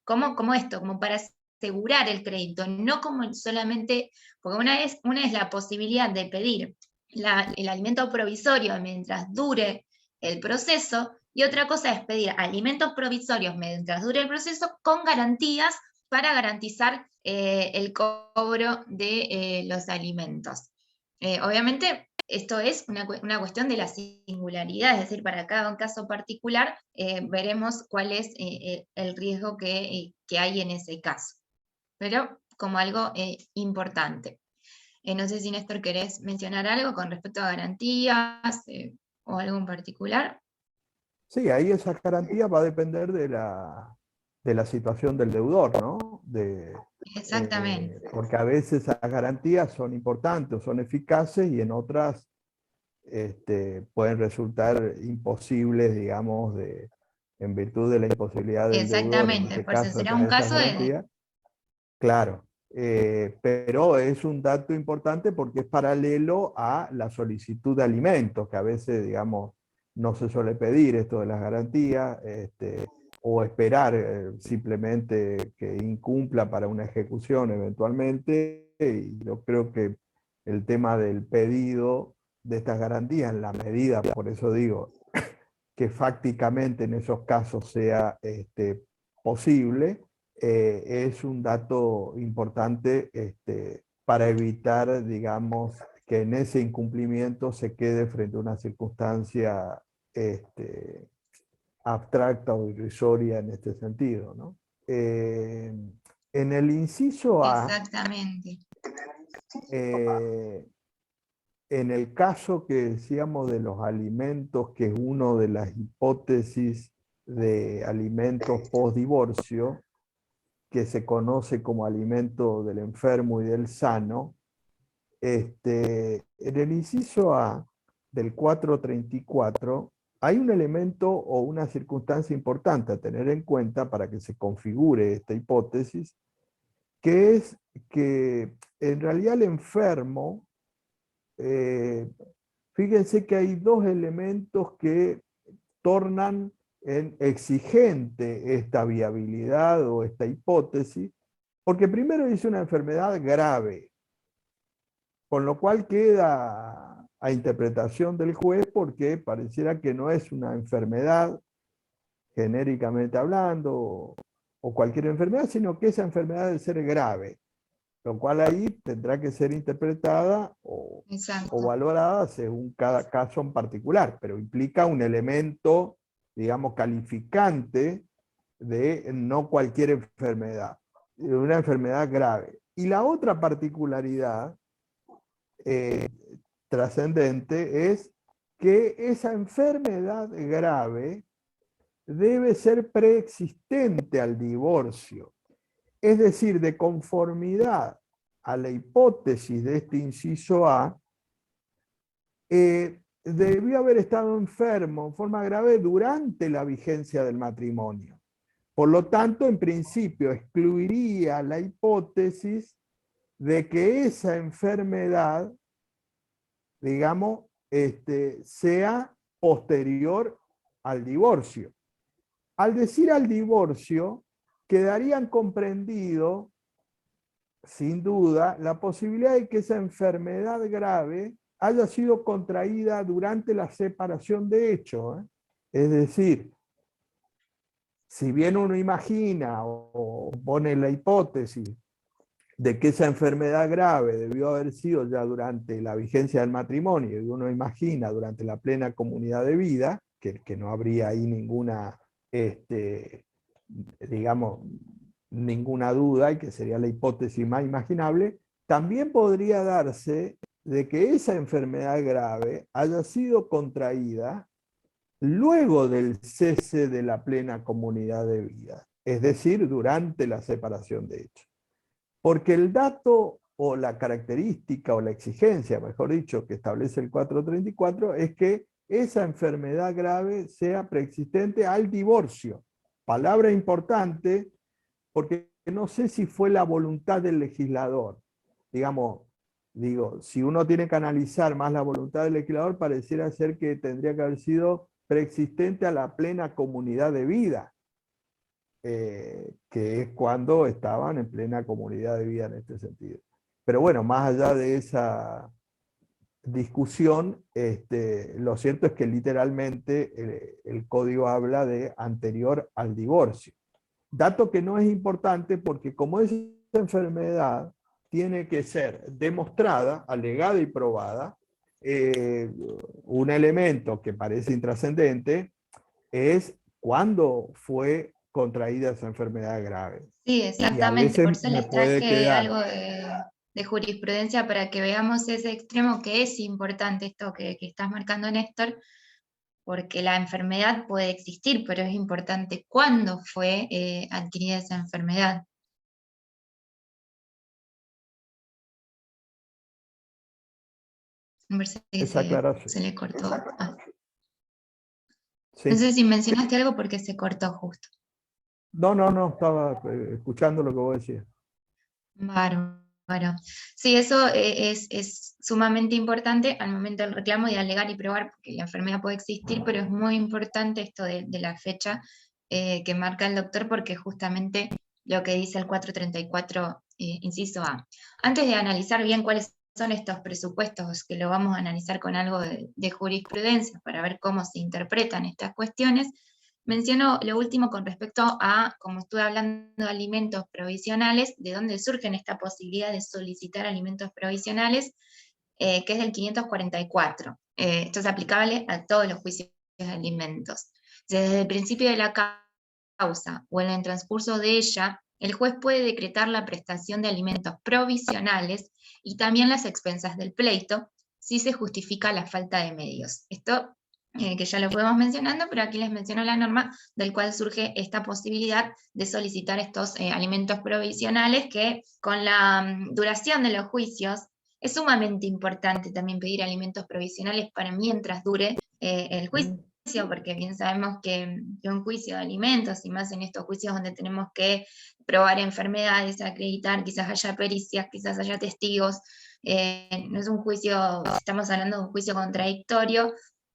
[SPEAKER 1] como esto, como para asegurar el crédito, no como solamente, porque una es la posibilidad de pedir el alimento provisorio mientras dure el proceso, y otra cosa es pedir alimentos provisorios mientras dure el proceso con garantías para garantizar el cobro de los alimentos. Obviamente, esto es una cuestión de la singularidad, es decir, para cada caso particular veremos cuál es el riesgo que hay en ese caso, pero como algo importante. No sé si Néstor querés mencionar algo con respecto a garantías o algo en particular.
[SPEAKER 2] Sí, ahí esa garantía va a depender de la situación del deudor, ¿no?
[SPEAKER 1] Exactamente.
[SPEAKER 2] Porque a veces esas garantías son importantes, son eficaces y en otras pueden resultar imposibles, digamos, en virtud de la imposibilidad del deudor, en
[SPEAKER 1] Exactamente,
[SPEAKER 2] este
[SPEAKER 1] por eso
[SPEAKER 2] caso, de
[SPEAKER 1] será un
[SPEAKER 2] tener esas
[SPEAKER 1] caso de...
[SPEAKER 2] garantías. Claro, pero es un dato importante porque es paralelo a la solicitud de alimentos, que a veces, digamos, no se suele pedir esto de las garantías, o esperar simplemente que incumpla para una ejecución eventualmente, y yo creo que el tema del pedido de estas garantías, en la medida, por eso digo, que fácticamente en esos casos sea posible, es un dato importante para evitar, digamos, que en ese incumplimiento se quede frente a una circunstancia este, abstracta o irrisoria en este sentido, ¿no? En el inciso A,
[SPEAKER 1] Exactamente.
[SPEAKER 2] eh, en el caso que decíamos de los alimentos, que es una de las hipótesis de alimentos post-divorcio, que se conoce como alimento del enfermo y del sano, en el inciso A del 434 hay un elemento o una circunstancia importante a tener en cuenta para que se configure esta hipótesis, que es que en realidad el enfermo, fíjense que hay dos elementos que tornan en exigente esta viabilidad o esta hipótesis, porque primero dice una enfermedad grave, con lo cual queda a interpretación del juez porque pareciera que no es una enfermedad, genéricamente hablando, o cualquier enfermedad, sino que esa enfermedad debe ser grave, lo cual ahí tendrá que ser interpretada o
[SPEAKER 1] Exacto.
[SPEAKER 2] valorada según cada caso en particular, pero implica un elemento, digamos, calificante de no cualquier enfermedad, de una enfermedad grave. Y la otra particularidad eh, trascendente es que esa enfermedad grave debe ser preexistente al divorcio. Es decir, de conformidad a la hipótesis de este inciso A, debió haber estado enfermo en forma grave durante la vigencia del matrimonio. Por lo tanto, en principio, excluiría la hipótesis de que esa enfermedad, digamos, sea posterior al divorcio. Al decir al divorcio, quedarían comprendidos sin duda, la posibilidad de que esa enfermedad grave haya sido contraída durante la separación de hecho. Es decir, si bien uno imagina o pone la hipótesis de que esa enfermedad grave debió haber sido ya durante la vigencia del matrimonio, y uno imagina durante la plena comunidad de vida, que no habría ahí ninguna, digamos, ninguna duda y que sería la hipótesis más imaginable, también podría darse de que esa enfermedad grave haya sido contraída luego del cese de la plena comunidad de vida, es decir, durante la separación de hechos. Porque el dato o la característica o la exigencia, mejor dicho, que establece el 434 es que esa enfermedad grave sea preexistente al divorcio. Palabra importante porque no sé si fue la voluntad del legislador. Digamos, digo, si uno tiene que analizar más la voluntad del legislador, pareciera ser que tendría que haber sido preexistente a la plena comunidad de vida, que es cuando estaban en plena comunidad de vida en este sentido. Pero bueno, más allá de esa discusión, lo cierto es que literalmente el código habla de anterior al divorcio. Dato que no es importante porque como esa enfermedad tiene que ser demostrada, alegada y probada, un elemento que parece intrascendente es cuándo fue contraída esa enfermedad grave.
[SPEAKER 1] Sí,
[SPEAKER 2] Y a
[SPEAKER 1] exactamente.
[SPEAKER 2] veces
[SPEAKER 1] Por eso
[SPEAKER 2] me
[SPEAKER 1] les
[SPEAKER 2] puede
[SPEAKER 1] traje
[SPEAKER 2] quedar,
[SPEAKER 1] algo de jurisprudencia para que veamos ese extremo, que es importante esto que estás marcando, Néstor, porque la enfermedad puede existir, pero es importante cuándo fue adquirida esa enfermedad. Me parece que se le cortó. Sí. No sé si mencionaste algo porque se cortó justo.
[SPEAKER 2] No, estaba escuchando lo que vos decías.
[SPEAKER 1] Bárbaro. Sí, eso es sumamente importante al momento del reclamo y de alegar y probar, porque la enfermedad puede existir, pero es muy importante esto de la fecha que marca el doctor, porque justamente lo que dice el 434, inciso A. Antes de analizar bien cuáles son estos presupuestos, que lo vamos a analizar con algo de jurisprudencia para ver cómo se interpretan estas cuestiones, menciono lo último con respecto a, como estuve hablando de alimentos provisionales, de dónde surgen esta posibilidad de solicitar alimentos provisionales, que es del 544. Esto es aplicable a todos los juicios de alimentos. Desde el principio de la causa o en el transcurso de ella, el juez puede decretar la prestación de alimentos provisionales y también las expensas del pleito, si se justifica la falta de medios. Esto que ya lo fuimos mencionando, pero aquí les menciono la norma del cual surge esta posibilidad de solicitar estos alimentos provisionales, que con la duración de los juicios es sumamente importante también pedir alimentos provisionales para mientras dure el juicio, porque bien sabemos que un juicio de alimentos, y más en estos juicios donde tenemos que probar enfermedades, acreditar, quizás haya pericias, quizás haya testigos, no es un juicio, estamos hablando de un juicio contradictorio,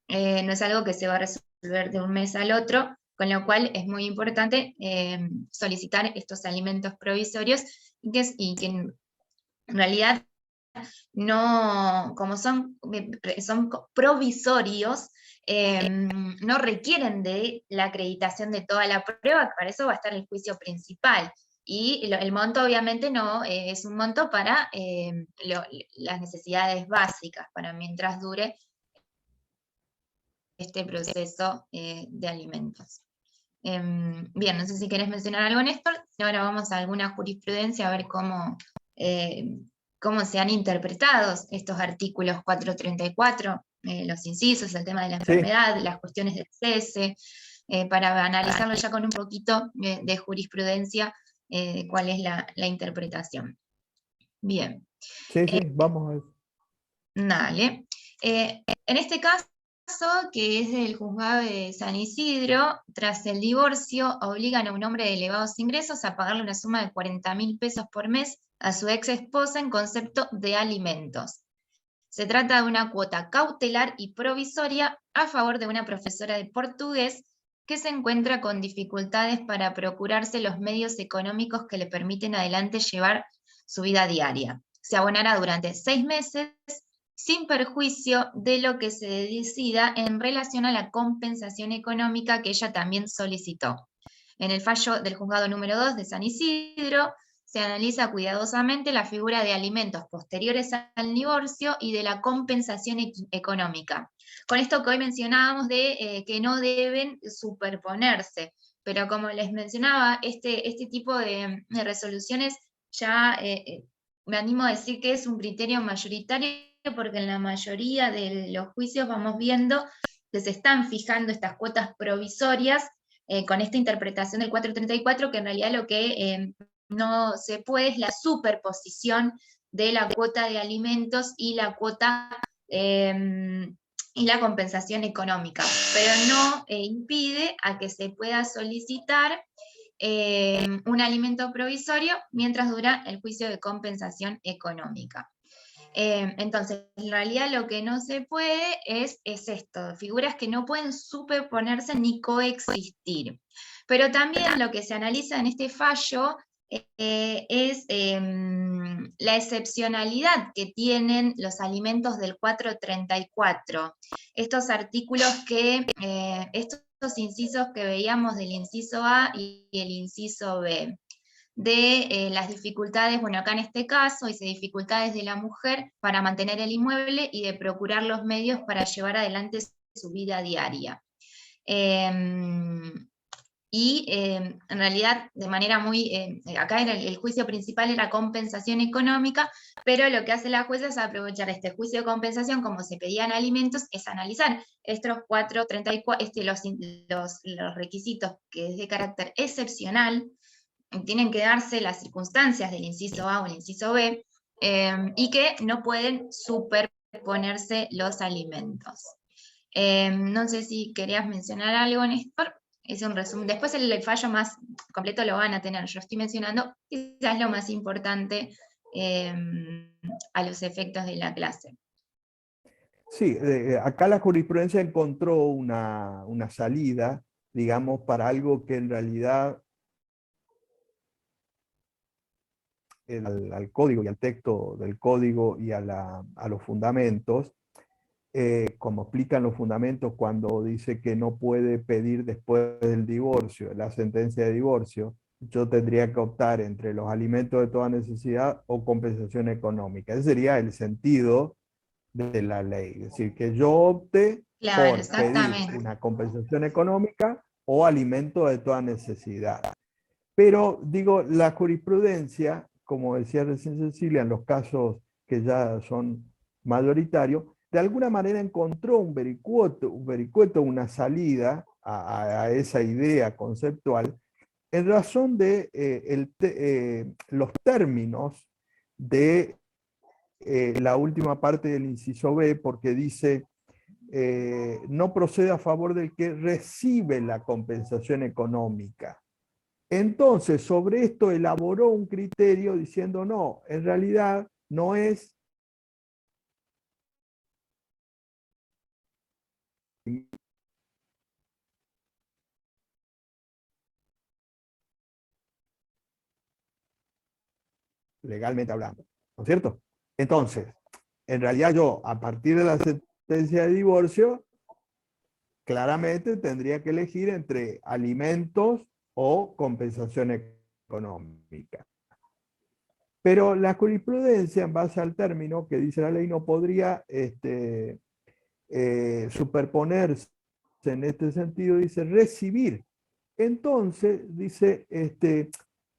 [SPEAKER 1] no es algo que se va a resolver de un mes al otro, con lo cual es muy importante solicitar estos alimentos provisorios y que en realidad no, como son provisorios, no requieren de la acreditación de toda la prueba, para eso va a estar el juicio principal. Y el monto obviamente no es un monto para las necesidades básicas, para mientras dure este proceso de alimentos. Bien, no sé si querés mencionar algo, Néstor. Ahora vamos a alguna jurisprudencia a ver cómo se han interpretado estos artículos 434, los incisos, el tema de la enfermedad, las cuestiones del cese, para analizarlo ya con un poquito de jurisprudencia, cuál es la interpretación. Bien.
[SPEAKER 2] Sí, vamos a ver.
[SPEAKER 1] Dale. En este caso, que es del juzgado de San Isidro, tras el divorcio, obligan a un hombre de elevados ingresos a pagarle una suma de 40.000 pesos por mes a su ex esposa en concepto de alimentos. Se trata de una cuota cautelar y provisoria a favor de una profesora de portugués que se encuentra con dificultades para procurarse los medios económicos que le permiten adelante llevar su vida diaria. Se abonará durante 6 meses sin perjuicio de lo que se decida en relación a la compensación económica que ella también solicitó. En el fallo del juzgado número 2 de San Isidro, se analiza cuidadosamente la figura de alimentos posteriores al divorcio y de la compensación económica. Con esto que hoy mencionábamos de que no deben superponerse, pero como les mencionaba, este tipo de resoluciones ya me animo a decir que es un criterio mayoritario, porque en la mayoría de los juicios vamos viendo que se están fijando estas cuotas provisorias con esta interpretación del 434, que en realidad lo que no se puede es la superposición de la cuota de alimentos y la cuota y la compensación económica, pero no impide a que se pueda solicitar un alimento provisorio mientras dura el juicio de compensación económica. Entonces, en realidad lo que no se puede es esto, figuras que no pueden superponerse ni coexistir. Pero también lo que se analiza en este fallo es la excepcionalidad que tienen los alimentos del 434. Estos artículos estos incisos que veíamos del inciso A y el inciso B, de las dificultades, bueno, acá en este caso, dice dificultades de la mujer para mantener el inmueble y de procurar los medios para llevar adelante su vida diaria. y en realidad de manera muy, acá era el juicio principal era compensación económica, pero lo que hace la jueza es aprovechar este juicio de compensación, como se pedían alimentos, es analizar estos 434, los requisitos que es de carácter excepcional, tienen que darse las circunstancias del inciso A o el inciso B, y que no pueden superponerse los alimentos. No sé si querías mencionar algo, Néstor. Es un resumen. Después el fallo más completo lo van a tener. Yo estoy mencionando quizás lo más importante a los efectos de la clase.
[SPEAKER 2] Sí, acá la jurisprudencia encontró una salida, digamos, para algo que en realidad al código y al texto del código y a los fundamentos, como explican los fundamentos cuando dice que no puede pedir después del divorcio, la sentencia de divorcio, yo tendría que optar entre los alimentos de toda necesidad o compensación económica. Ese sería el sentido de la ley. Es decir, que yo opte
[SPEAKER 1] Claro,
[SPEAKER 2] por pedir
[SPEAKER 1] exactamente.
[SPEAKER 2] una compensación económica o alimento de toda necesidad. Pero digo, la jurisprudencia, como decía recién Cecilia, en los casos que ya son mayoritarios, de alguna manera encontró un vericueto, una salida a esa idea conceptual, en razón de los términos de la última parte del inciso B, porque dice, no procede a favor del que recibe la compensación económica. Entonces, sobre esto elaboró un criterio diciendo, no, en realidad no es legalmente hablando, ¿no es cierto? Entonces, en realidad yo, a partir de la sentencia de divorcio, claramente tendría que elegir entre alimentos o compensación económica. Pero la jurisprudencia, en base al término que dice la ley, no podría superponerse en este sentido, dice recibir. Entonces, dice,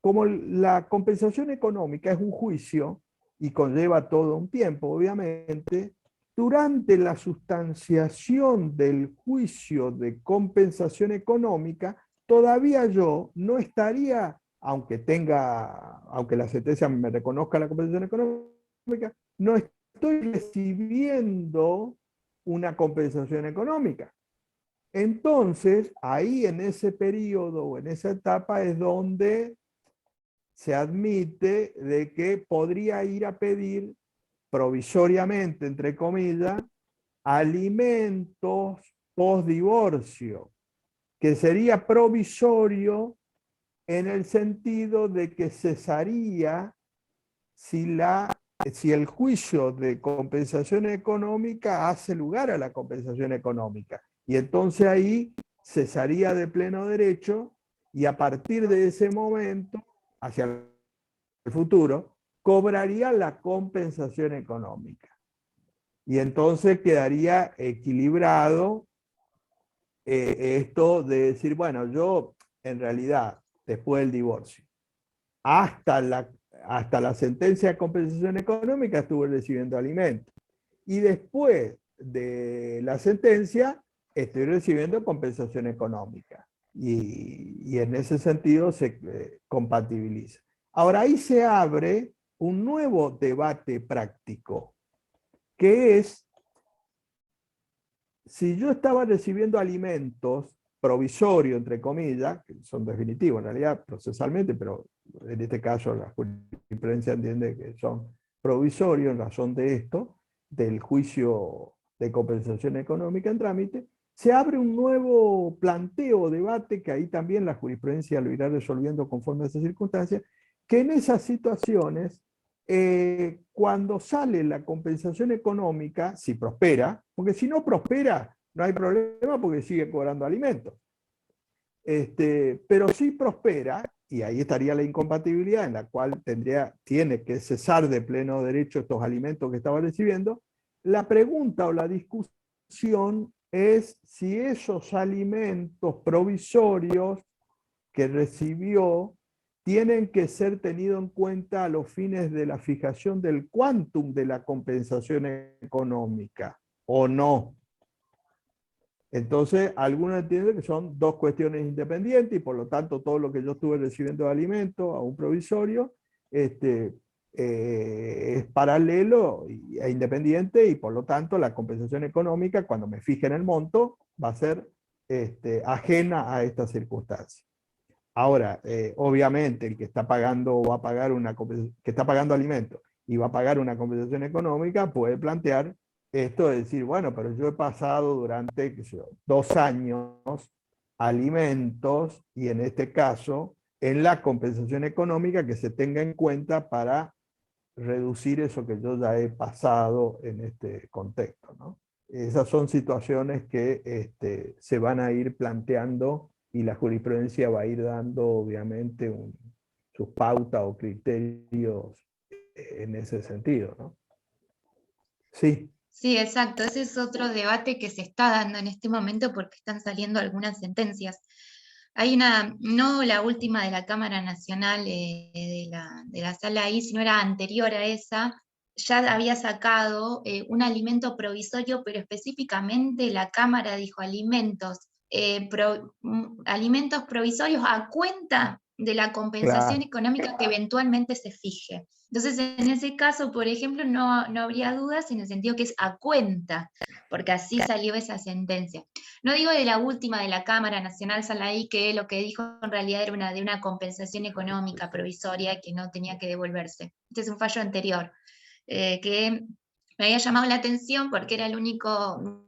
[SPEAKER 2] como la compensación económica es un juicio y conlleva todo un tiempo, obviamente, durante la sustanciación del juicio de compensación económica, todavía yo no estaría, aunque la sentencia me reconozca la compensación económica, no estoy recibiendo una compensación económica. Entonces, ahí en ese periodo o en esa etapa es donde se admite de que podría ir a pedir provisoriamente, entre comillas, alimentos post-divorcio, que sería provisorio en el sentido de que cesaría si el juicio de compensación económica hace lugar a la compensación económica. Y entonces ahí cesaría de pleno derecho y a partir de ese momento, hacia el futuro, cobraría la compensación económica. Y entonces quedaría equilibrado esto de decir, bueno, yo en realidad, después del divorcio, hasta la sentencia de compensación económica estuve recibiendo alimentos. Y después de la sentencia estoy recibiendo compensación económica. Y en ese sentido se compatibiliza. Ahora ahí se abre un nuevo debate práctico, que es si yo estaba recibiendo alimentos provisorios, entre comillas, que son definitivos en realidad procesalmente, pero en este caso la jurisprudencia entiende que son provisorios en razón de esto, del juicio de compensación económica en trámite, se abre un nuevo planteo, debate, que ahí también la jurisprudencia lo irá resolviendo conforme a esas circunstancias, que en esas situaciones cuando sale la compensación económica, si prospera, porque si no prospera, no hay problema porque sigue cobrando alimentos. Pero si prospera, y ahí estaría la incompatibilidad en la cual tiene que cesar de pleno derecho estos alimentos que estaba recibiendo, la pregunta o la discusión es si esos alimentos provisorios que recibió tienen que ser tenidos en cuenta a los fines de la fijación del quantum de la compensación económica, ¿o no? Entonces, algunos entienden que son dos cuestiones independientes y por lo tanto todo lo que yo estuve recibiendo de alimentos a un provisorio es paralelo e independiente y por lo tanto la compensación económica, cuando me fije en el monto, va a ser ajena a esta circunstancia. Ahora, obviamente, el que está pagando va a pagar que está pagando alimentos y va a pagar una compensación económica puede plantear esto de decir, bueno, pero yo he pasado durante, qué sé yo, 2 años alimentos y en este caso, en la compensación económica que se tenga en cuenta para reducir eso que yo ya he pasado en este contexto, ¿no? Esas son situaciones que se van a ir planteando y la jurisprudencia va a ir dando, obviamente, sus pautas o criterios en ese sentido, ¿no? Sí.
[SPEAKER 1] Sí, exacto. Ese es otro debate que se está dando en este momento porque están saliendo algunas sentencias. Hay una, no la última de la Cámara Nacional de la Sala I, sino era anterior a esa, ya había sacado un alimento provisorio, pero específicamente la Cámara dijo alimentos provisorios a cuenta de la compensación
[SPEAKER 2] Claro,
[SPEAKER 1] económica que eventualmente se fije. Entonces, en ese caso, por ejemplo, no habría dudas en el sentido que es a cuenta, porque así salió esa sentencia. No digo de la última de la Cámara Nacional Salaí, que lo que dijo en realidad era de una compensación económica provisoria que no tenía que devolverse. Este es un fallo anterior, que me había llamado la atención porque era el único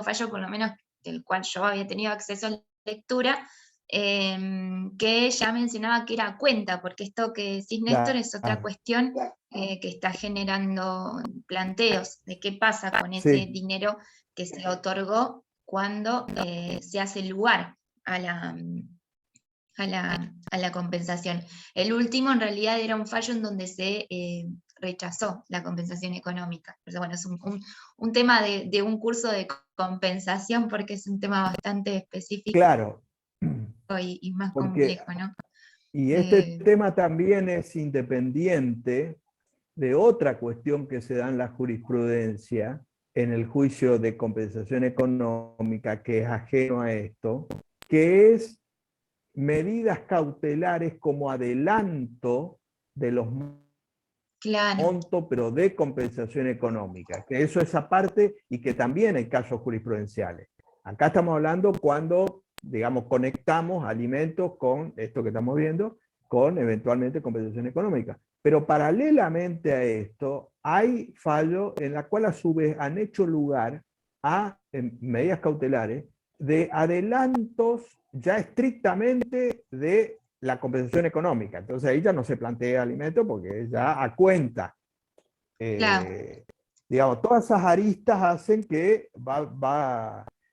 [SPEAKER 1] fallo, por lo menos del cual yo había tenido acceso a lectura, que ya mencionaba que era a cuenta, porque esto que decís, Néstor, es otra
[SPEAKER 2] claro.
[SPEAKER 1] cuestión que está generando planteos de qué pasa con ese
[SPEAKER 2] Sí,
[SPEAKER 1] dinero que se otorgó cuando se hace lugar a la compensación. El último en realidad era un fallo en donde se rechazó la compensación económica. Pero bueno, es un tema de un curso de compensación porque es un tema bastante específico
[SPEAKER 2] claro.
[SPEAKER 1] y más
[SPEAKER 2] Porque,
[SPEAKER 1] complejo, ¿no?
[SPEAKER 2] y este
[SPEAKER 1] Eh,
[SPEAKER 2] tema también es independiente de otra cuestión que se da en la jurisprudencia, en el juicio de compensación económica, que es ajeno a esto, que es medidas cautelares como adelanto de los
[SPEAKER 1] claro,
[SPEAKER 2] montos, pero de compensación económica, que eso es aparte y que también hay casos jurisprudenciales. Acá estamos hablando cuando, digamos, conectamos alimentos con esto que estamos viendo, con eventualmente compensación económica. Pero paralelamente a esto, hay fallos en la cual a su vez han hecho lugar a medidas cautelares de adelantos ya estrictamente de la compensación económica. Entonces ahí ya no se plantea alimento porque ya a cuenta.
[SPEAKER 1] claro.
[SPEAKER 2] Digamos, todas esas aristas hacen que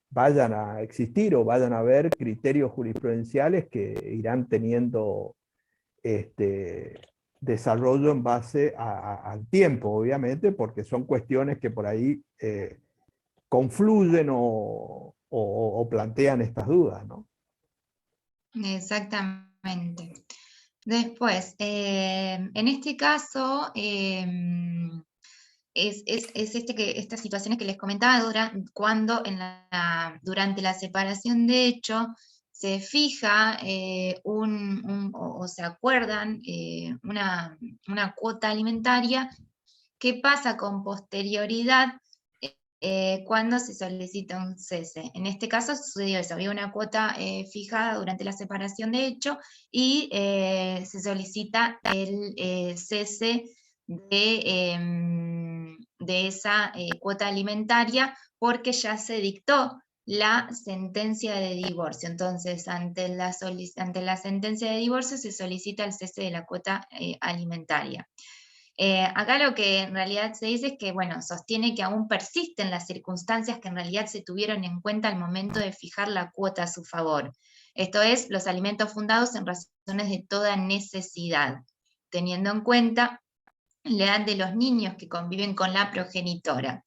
[SPEAKER 2] vayan a existir o vayan a haber criterios jurisprudenciales que irán teniendo desarrollo en base al tiempo, obviamente, porque son cuestiones que por ahí confluyen o plantean estas dudas, ¿no?
[SPEAKER 1] Exactamente. Después, en este caso, estas situaciones que les comentaba cuando durante la separación de hecho se fija o se acuerdan una cuota alimentaria. ¿Qué pasa con posterioridad cuando se solicita un cese? En este caso sucedió eso, había una cuota fijada durante la separación de hecho y se solicita el cese de esa cuota alimentaria porque ya se dictó la sentencia de divorcio. Entonces, ante la sentencia de divorcio se solicita el cese de la cuota alimentaria. Acá lo que en realidad se dice es que, bueno, sostiene que aún persisten las circunstancias que en realidad se tuvieron en cuenta al momento de fijar la cuota a su favor. Esto es, los alimentos fundados en razones de toda necesidad, teniendo en cuenta la edad de los niños que conviven con la progenitora.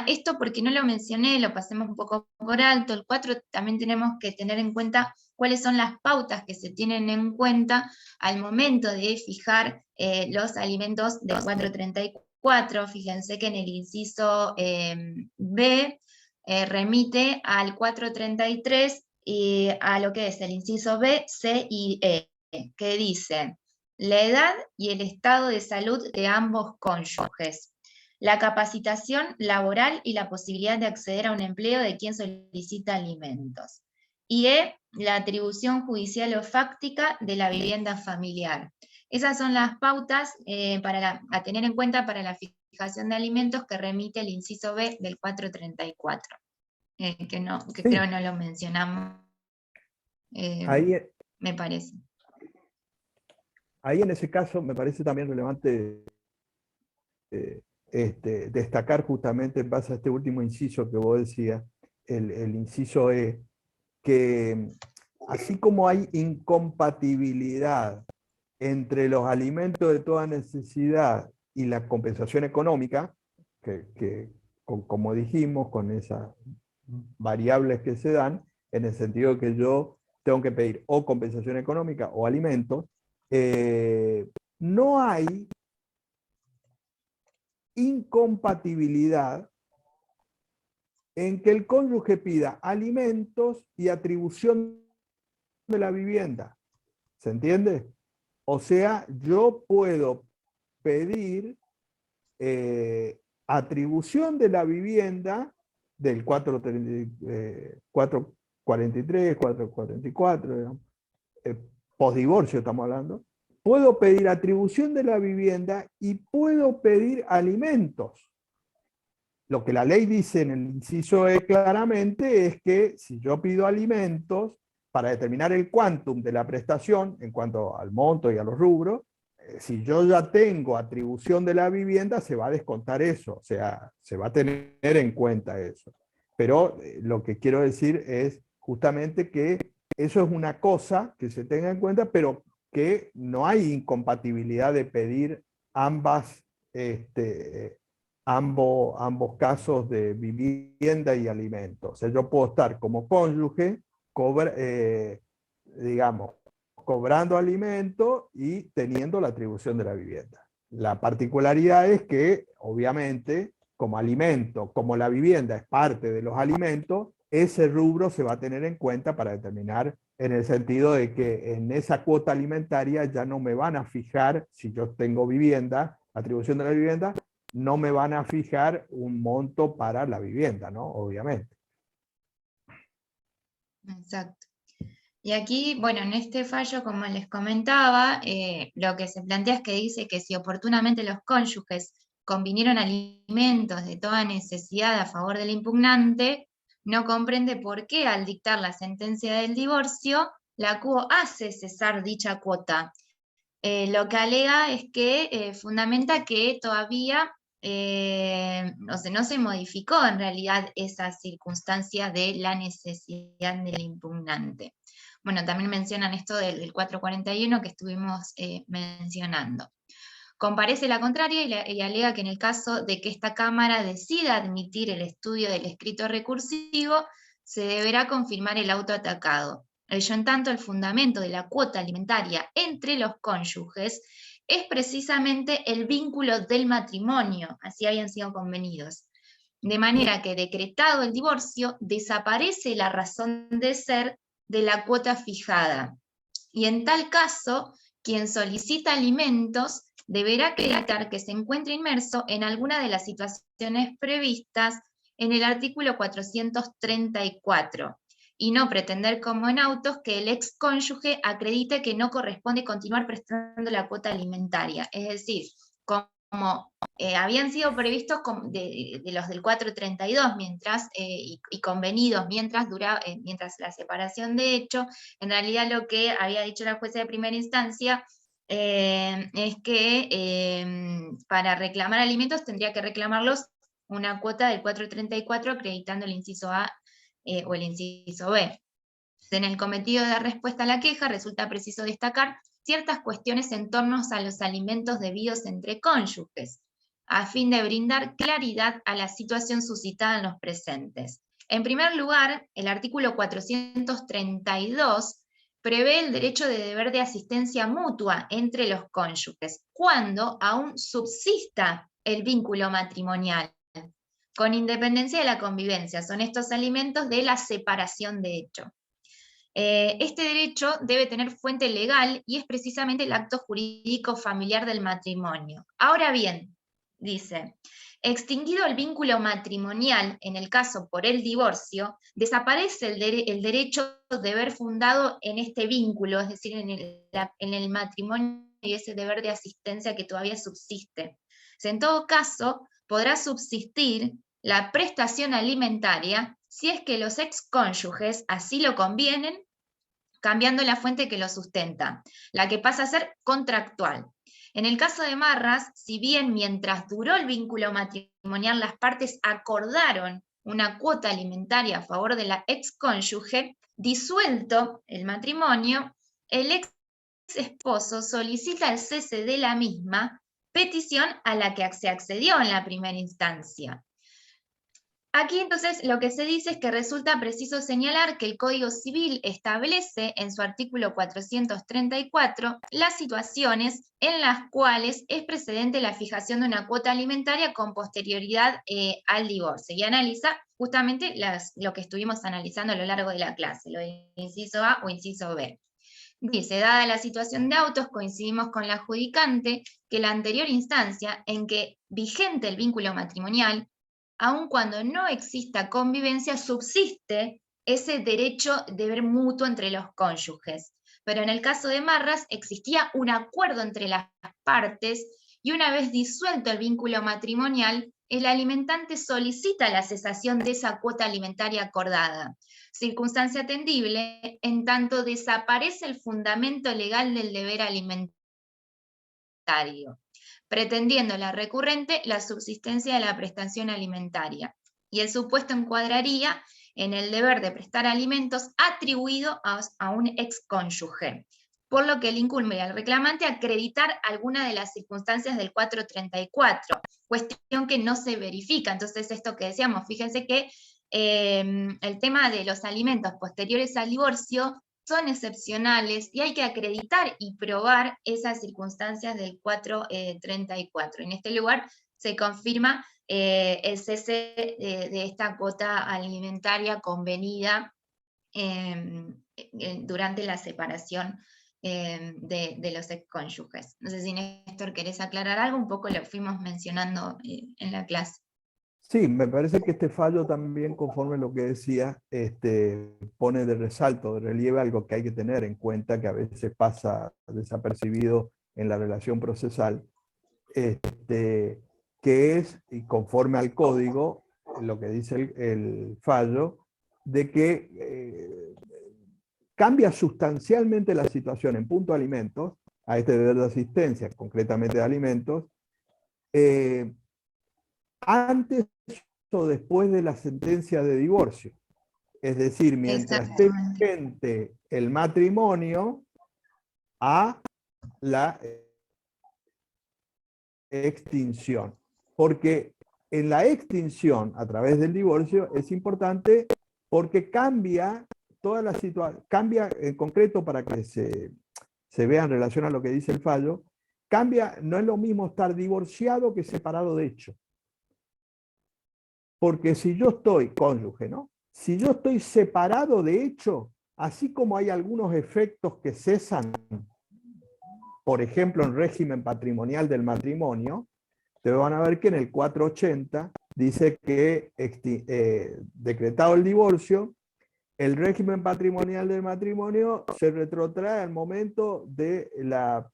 [SPEAKER 1] Esto porque no lo mencioné, lo pasemos un poco por alto. El 4 también tenemos que tener en cuenta cuáles son las pautas que se tienen en cuenta al momento de fijar los alimentos del 434. Fíjense que en el inciso B remite al 433 y a lo que es el inciso B, C y E, que dice la edad y el estado de salud de ambos cónyuges, la capacitación laboral y la posibilidad de acceder a un empleo de quien solicita alimentos. Y E, la atribución judicial o fáctica de la vivienda familiar. Esas son las pautas a tener en cuenta para la fijación de alimentos que remite el inciso B del 434. Que
[SPEAKER 2] Sí.
[SPEAKER 1] creo no lo mencionamos,
[SPEAKER 2] Ahí,
[SPEAKER 1] me parece.
[SPEAKER 2] ahí en ese caso me parece también relevante destacar justamente en base a este último inciso que vos decías, el inciso E, que así como hay incompatibilidad entre los alimentos de toda necesidad y la compensación económica, como dijimos, con esas variables que se dan, en el sentido que yo tengo que pedir o compensación económica o alimentos, no hay incompatibilidad en que el cónyuge pida alimentos y atribución de la vivienda. ¿Se entiende? O sea, yo puedo pedir atribución de la vivienda del 443, 444, posdivorcio estamos hablando. Puedo pedir atribución de la vivienda y puedo pedir alimentos. Lo que la ley dice en el inciso E claramente es que si yo pido alimentos, para determinar el quantum de la prestación, en cuanto al monto y a los rubros, si yo ya tengo atribución de la vivienda, se va a descontar eso, o sea, se va a tener en cuenta eso. Pero lo que quiero decir es justamente que eso es una cosa que se tenga en cuenta, pero que no hay incompatibilidad de pedir ambos casos de vivienda y alimentos. O sea, yo puedo estar como cónyuge, digamos, cobrando alimentos y teniendo la atribución de la vivienda. La particularidad es que, obviamente, como alimento, como la vivienda es parte de los alimentos, ese rubro se va a tener en cuenta para determinar, en el sentido de que en esa cuota alimentaria ya no me van a fijar, si yo tengo vivienda, atribución de la vivienda, no me van a fijar un monto para la vivienda, ¿no? Obviamente.
[SPEAKER 1] Exacto. Y aquí, bueno, en este fallo, como les comentaba, lo que se plantea es que dice que si oportunamente los cónyuges convinieron alimentos de toda necesidad a favor del impugnante, no comprende por qué al dictar la sentencia del divorcio, la CUO hace cesar dicha cuota. Lo que alega es que fundamenta que todavía no se modificó en realidad esa circunstancia de la necesidad del impugnante. Bueno, también mencionan esto del 441 que estuvimos mencionando. Comparece la contraria y alega que en el caso de que esta Cámara decida admitir el estudio del escrito recursivo, se deberá confirmar el auto atacado. Ello en tanto, el fundamento de la cuota alimentaria entre los cónyuges es precisamente el vínculo del matrimonio, así habían sido convenidos. De manera que, decretado el divorcio, desaparece la razón de ser de la cuota fijada. Y en tal caso, quien solicita alimentos deberá acreditar que se encuentra inmerso en alguna de las situaciones previstas en el artículo 434 y no pretender, como en autos, que el excónyuge acredite que no corresponde continuar prestando la cuota alimentaria. Es decir, como habían sido previstos de los del 432 mientras, y convenidos mientras la separación de hecho, en realidad lo que había dicho la jueza de primera instancia es que para reclamar alimentos tendría que reclamarlos una cuota del 434 acreditando el inciso A o el inciso B. En el cometido de dar respuesta a la queja resulta preciso destacar ciertas cuestiones en torno a los alimentos debidos entre cónyuges, a fin de brindar claridad a la situación suscitada en los presentes. En primer lugar, el artículo 432 prevé el derecho de deber de asistencia mutua entre los cónyuges, cuando aún subsista el vínculo matrimonial, con independencia de la convivencia. Son estos alimentos de la separación de hecho. Este derecho debe tener fuente legal y es precisamente el acto jurídico familiar del matrimonio. Ahora bien, dice, extinguido el vínculo matrimonial, en el caso por el divorcio, desaparece el derecho de deber fundado en este vínculo, es decir, en el matrimonio y ese deber de asistencia que todavía subsiste. En todo caso, podrá subsistir la prestación alimentaria si es que los excónyuges así lo convienen, cambiando la fuente que lo sustenta, la que pasa a ser contractual. En el caso de Marras, si bien mientras duró el vínculo matrimonial las partes acordaron una cuota alimentaria a favor de la excónyuge, disuelto el matrimonio, el ex esposo solicita el cese de la misma, petición a la que se accedió en la primera instancia. Aquí entonces lo que se dice es que resulta preciso señalar que el Código Civil establece en su artículo 434 las situaciones en las cuales es precedente la fijación de una cuota alimentaria con posterioridad al divorcio, y analiza justamente lo que estuvimos analizando a lo largo de la clase, lo de inciso A o inciso B. Dice, dada la situación de autos, coincidimos con la adjudicante que la anterior instancia en que vigente el vínculo matrimonial, aun cuando no exista convivencia, subsiste ese derecho de deber mutuo entre los cónyuges. Pero en el caso de Marras existía un acuerdo entre las partes y una vez disuelto el vínculo matrimonial, el alimentante solicita la cesación de esa cuota alimentaria acordada. Circunstancia atendible, en tanto desaparece el fundamento legal del deber alimentario, pretendiendo la recurrente la subsistencia de la prestación alimentaria. Y el supuesto encuadraría en el deber de prestar alimentos atribuido a un excónyuge, por lo que le incumbe al reclamante acreditar alguna de las circunstancias del 434, cuestión que no se verifica. Entonces, esto que decíamos, fíjense que el tema de los alimentos posteriores al divorcio son excepcionales y hay que acreditar y probar esas circunstancias del 434. En este lugar se confirma el cese de esta cuota alimentaria convenida durante la separación de los excónyuges. No sé si, Néstor, querés aclarar algo, un poco lo fuimos mencionando en la clase.
[SPEAKER 2] Sí, me parece que este fallo también, conforme lo que decía, pone de resalto, de relieve algo que hay que tener en cuenta, que a veces pasa desapercibido en la relación procesal, que es, y conforme al código, lo que dice el fallo, de que cambia sustancialmente la situación en punto a alimentos, a este deber de asistencia, concretamente de alimentos, antes o después de la sentencia de divorcio. Es decir, mientras esté vigente el matrimonio, a la extinción. Porque en la extinción, a través del divorcio, es importante porque cambia toda la situación, cambia en concreto para que se vea en relación a lo que dice el fallo, cambia, no es lo mismo estar divorciado que separado de hecho. Porque si yo estoy cónyuge, ¿no? Si yo estoy separado de hecho, así como hay algunos efectos que cesan, por ejemplo, en régimen patrimonial del matrimonio, ustedes van a ver que en el 480 dice que decretado el divorcio, el régimen patrimonial del matrimonio se retrotrae al momento de la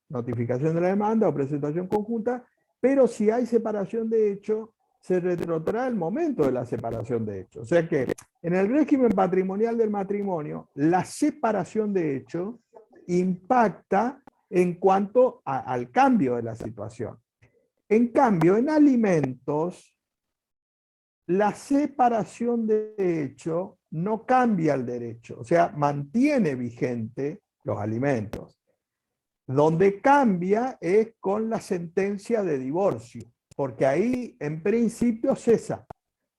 [SPEAKER 2] notificación de la demanda o presentación conjunta, pero si hay separación de hecho, se retrotrae al momento de la separación de hecho. O sea que en el régimen patrimonial del matrimonio, la separación de hecho impacta en cuanto al cambio de la situación. En cambio, en alimentos, la separación de hecho no cambia el derecho, o sea, mantiene vigente los alimentos. Donde cambia es con la sentencia de divorcio, porque ahí en principio cesa.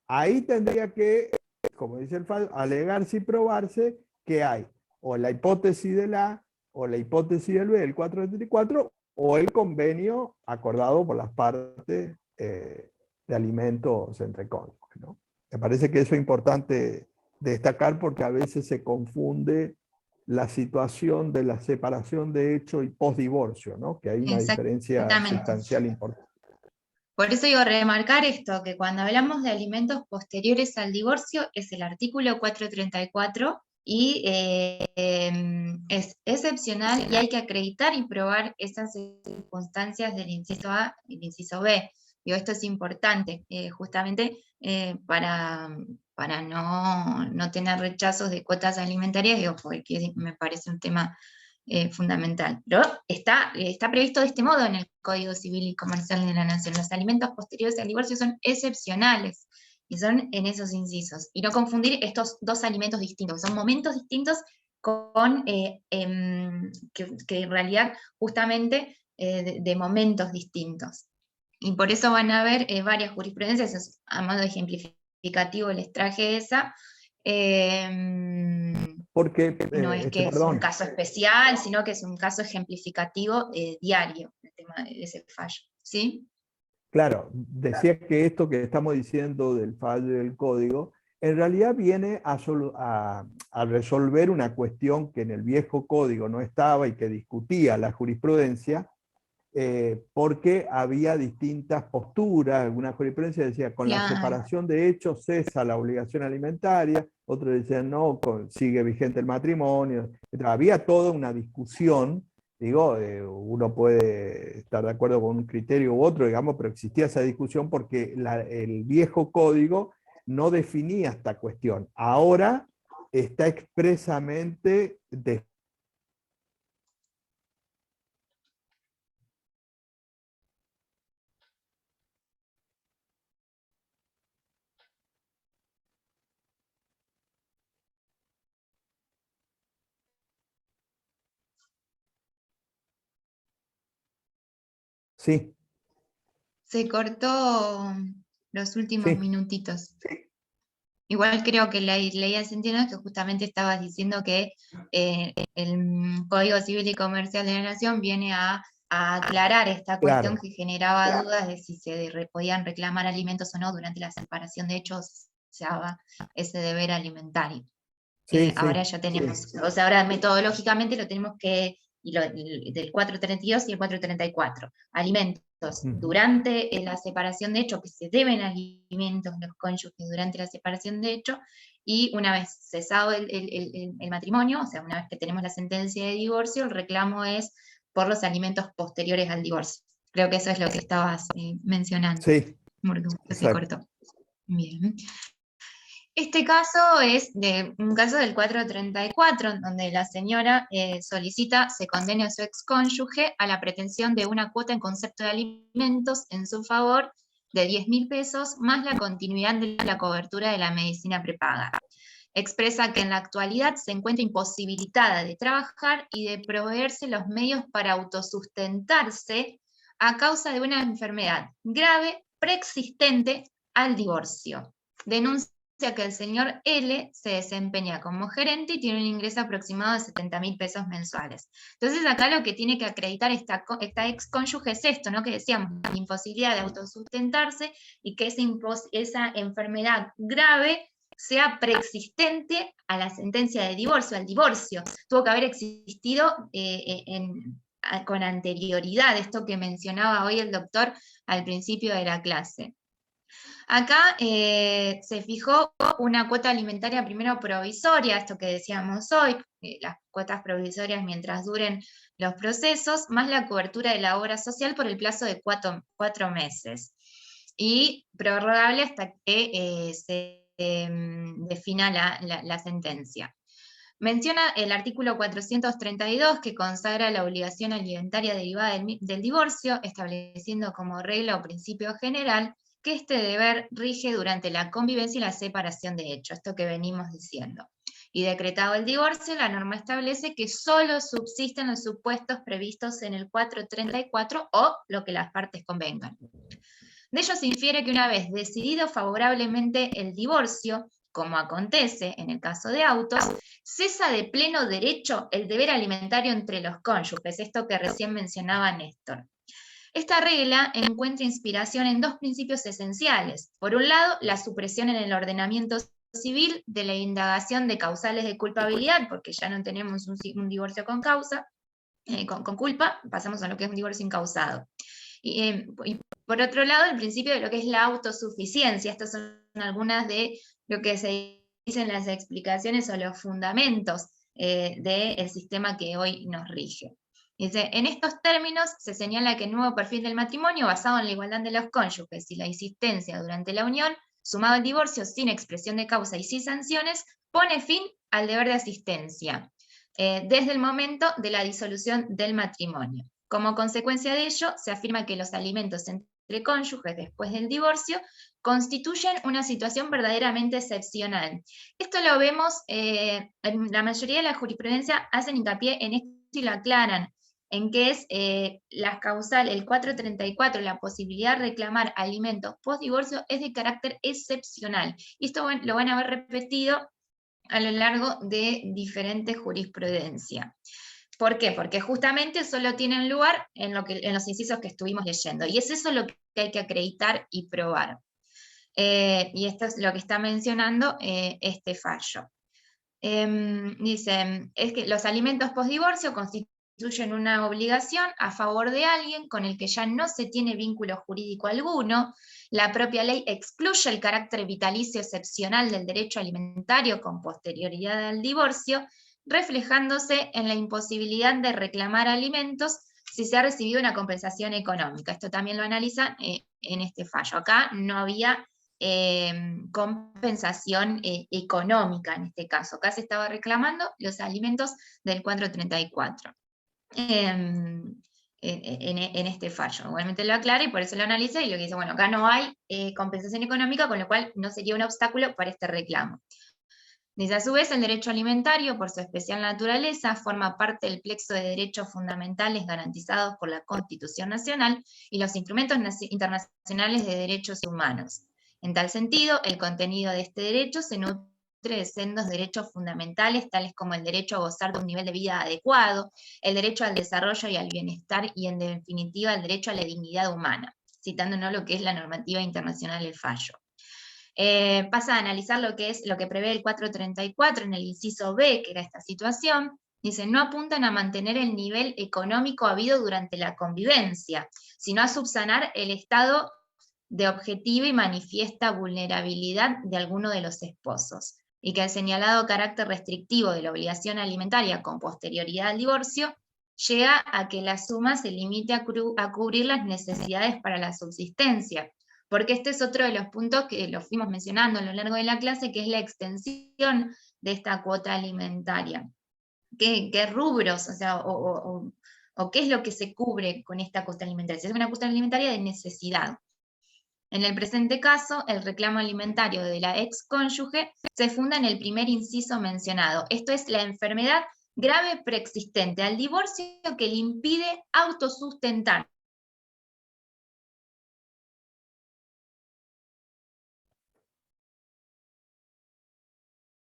[SPEAKER 2] Ahí tendría que, como dice el fallo, alegarse y probarse que hay o la hipótesis del A, o la hipótesis del B, del 434, o el convenio acordado por las partes de alimentos entre cónyuges, ¿no? Me parece que eso es importante destacar porque a veces se confunde la situación de la separación de hecho y postdivorcio, ¿no? Que hay una diferencia sustancial importante.
[SPEAKER 1] Por eso digo, remarcar esto, que cuando hablamos de alimentos posteriores al divorcio es el artículo 434 y es excepcional y hay que acreditar y probar esas circunstancias del inciso A y el inciso B. Digo, esto es importante, justamente para no tener rechazos de cuotas alimentarias, digo, porque me parece un tema fundamental. Pero está previsto de este modo en el Código Civil y Comercial de la Nación. Los alimentos posteriores al divorcio son excepcionales y son en esos incisos. Y no confundir estos dos alimentos distintos, son momentos distintos con que en realidad justamente de momentos distintos. Y por eso van a haber varias jurisprudencias, a modo ejemplificativo les traje esa.
[SPEAKER 2] Porque,
[SPEAKER 1] no es que es un caso especial, sino que es un caso ejemplificativo diario, el tema de ese fallo, ¿sí?
[SPEAKER 2] Claro, decía que esto que estamos diciendo del fallo del código, en realidad viene a resolver una cuestión que en el viejo código no estaba y que discutía la jurisprudencia, porque había distintas posturas. Alguna jurisprudencia decía con la separación de hechos cesa la obligación alimentaria, otros decían no, sigue vigente el matrimonio. Había toda una discusión, digo, uno puede estar de acuerdo con un criterio u otro, digamos, pero existía esa discusión porque el viejo código no definía esta cuestión. Ahora está expresamente definido. Sí.
[SPEAKER 1] Se cortó los últimos minutitos.
[SPEAKER 2] Sí.
[SPEAKER 1] Igual creo que leías entiendo que justamente estabas diciendo que el Código Civil y Comercial de la Nación viene a aclarar esta cuestión que generaba dudas de si se podían reclamar alimentos o no durante la separación de hechos, se daba ese deber alimentario. Ahora ya tenemos, o sea, ahora metodológicamente lo tenemos que, del 432 y el 434, alimentos durante la separación de hecho, que se deben alimentos los cónyuges durante la separación de hecho, y una vez cesado el matrimonio, o sea, una vez que tenemos la sentencia de divorcio, el reclamo es por los alimentos posteriores al divorcio. Creo que eso es lo que estabas mencionando.
[SPEAKER 2] Sí.
[SPEAKER 1] Se cortó. Bien. Este caso es un caso del 434, donde la señora solicita se condene a su excónyuge a la pretensión de una cuota en concepto de alimentos en su favor de 10.000 pesos, más la continuidad de la cobertura de la medicina prepaga. Expresa que en la actualidad se encuentra imposibilitada de trabajar y de proveerse los medios para autosustentarse a causa de una enfermedad grave preexistente al divorcio. Denuncia que el señor L se desempeña como gerente y tiene un ingreso aproximado de 70.000 pesos mensuales. Entonces acá lo que tiene que acreditar esta ex cónyuge es esto, ¿no? Que decíamos, la imposibilidad de autosustentarse y que esa enfermedad grave sea preexistente a la sentencia de divorcio, al divorcio. Tuvo que haber existido con anterioridad, esto que mencionaba hoy el doctor al principio de la clase. Acá se fijó una cuota alimentaria primero provisoria, esto que decíamos hoy, las cuotas provisorias mientras duren los procesos, más la cobertura de la obra social por el plazo de 4 meses. Y prorrogable hasta que se defina la sentencia. Menciona el artículo 432 que consagra la obligación alimentaria derivada del divorcio, estableciendo como regla o principio general que este deber rige durante la convivencia y la separación de hecho, esto que venimos diciendo. Y decretado el divorcio, la norma establece que solo subsisten los supuestos previstos en el 434 o lo que las partes convengan. De ello se infiere que una vez decidido favorablemente el divorcio, como acontece en el caso de autos, cesa de pleno derecho el deber alimentario entre los cónyuges, esto que recién mencionaba Néstor. Esta regla encuentra inspiración en dos principios esenciales. Por un lado, la supresión en el ordenamiento civil de la indagación de causales de culpabilidad, porque ya no tenemos un divorcio con causa, con culpa, pasamos a lo que es un divorcio incausado. Y por otro lado, el principio de lo que es la autosuficiencia. Estas son algunas de lo que se dicen las explicaciones o los fundamentos del sistema que hoy nos rige. Dice, en estos términos se señala que el nuevo perfil del matrimonio, basado en la igualdad de los cónyuges y la insistencia durante la unión, sumado al divorcio sin expresión de causa y sin sanciones, pone fin al deber de asistencia, desde el momento de la disolución del matrimonio. Como consecuencia de ello, se afirma que los alimentos entre cónyuges después del divorcio constituyen una situación verdaderamente excepcional. Esto lo vemos, en la mayoría de la jurisprudencia hacen hincapié en esto y lo aclaran, en que es la causal, el 434, la posibilidad de reclamar alimentos post-divorcio es de carácter excepcional. Y esto lo van a ver repetido a lo largo de diferentes jurisprudencias. ¿Por qué? Porque justamente solo tienen lugar en los incisos que estuvimos leyendo. Y es eso lo que hay que acreditar y probar. Y esto es lo que está mencionando este fallo. Dicen, es que los alimentos post-divorcio constituyen una obligación a favor de alguien con el que ya no se tiene vínculo jurídico alguno. La propia ley excluye el carácter vitalicio excepcional del derecho alimentario con posterioridad al divorcio, reflejándose en la imposibilidad de reclamar alimentos si se ha recibido una compensación económica. Esto también lo analizan en este fallo. Acá no había compensación económica en este caso. Acá se estaba reclamando los alimentos del 434 en este fallo. Igualmente lo aclara y por eso lo analiza y lo que dice, bueno, acá no hay compensación económica, con lo cual no sería un obstáculo para este reclamo. Dice, a su vez, el derecho alimentario, por su especial naturaleza, forma parte del plexo de derechos fundamentales garantizados por la Constitución Nacional y los instrumentos internacionales de derechos humanos. En tal sentido, el contenido de este derecho se nutre de sendos derechos fundamentales, tales como el derecho a gozar de un nivel de vida adecuado, el derecho al desarrollo y al bienestar, y en definitiva el derecho a la dignidad humana, citándonos lo que es la normativa internacional del fallo. Pasa a analizar lo que prevé el 434 en el inciso B, que era esta situación. Dice, no apuntan a mantener el nivel económico habido durante la convivencia, sino a subsanar el estado de objetiva y manifiesta vulnerabilidad de alguno de los esposos, y que el señalado carácter restrictivo de la obligación alimentaria con posterioridad al divorcio llega a que la suma se limite a cubrir las necesidades para la subsistencia, porque este es otro de los puntos que lo fuimos mencionando a lo largo de la clase, que es la extensión de esta cuota alimentaria. ¿Qué rubros, o sea, o qué es lo que se cubre con esta cuota alimentaria? Es una cuota alimentaria de necesidad. En el presente caso, el reclamo alimentario de la excónyuge se funda en el primer inciso mencionado, esto es la enfermedad grave preexistente al divorcio que le impide autosustentar.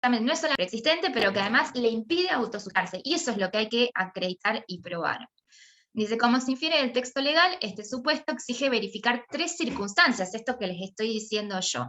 [SPEAKER 1] No es solo preexistente, pero que además le impide autosustentarse, y eso es lo que hay que acreditar y probar. Dice, como se infiere del texto legal, este supuesto exige verificar 3 circunstancias, esto que les estoy diciendo yo.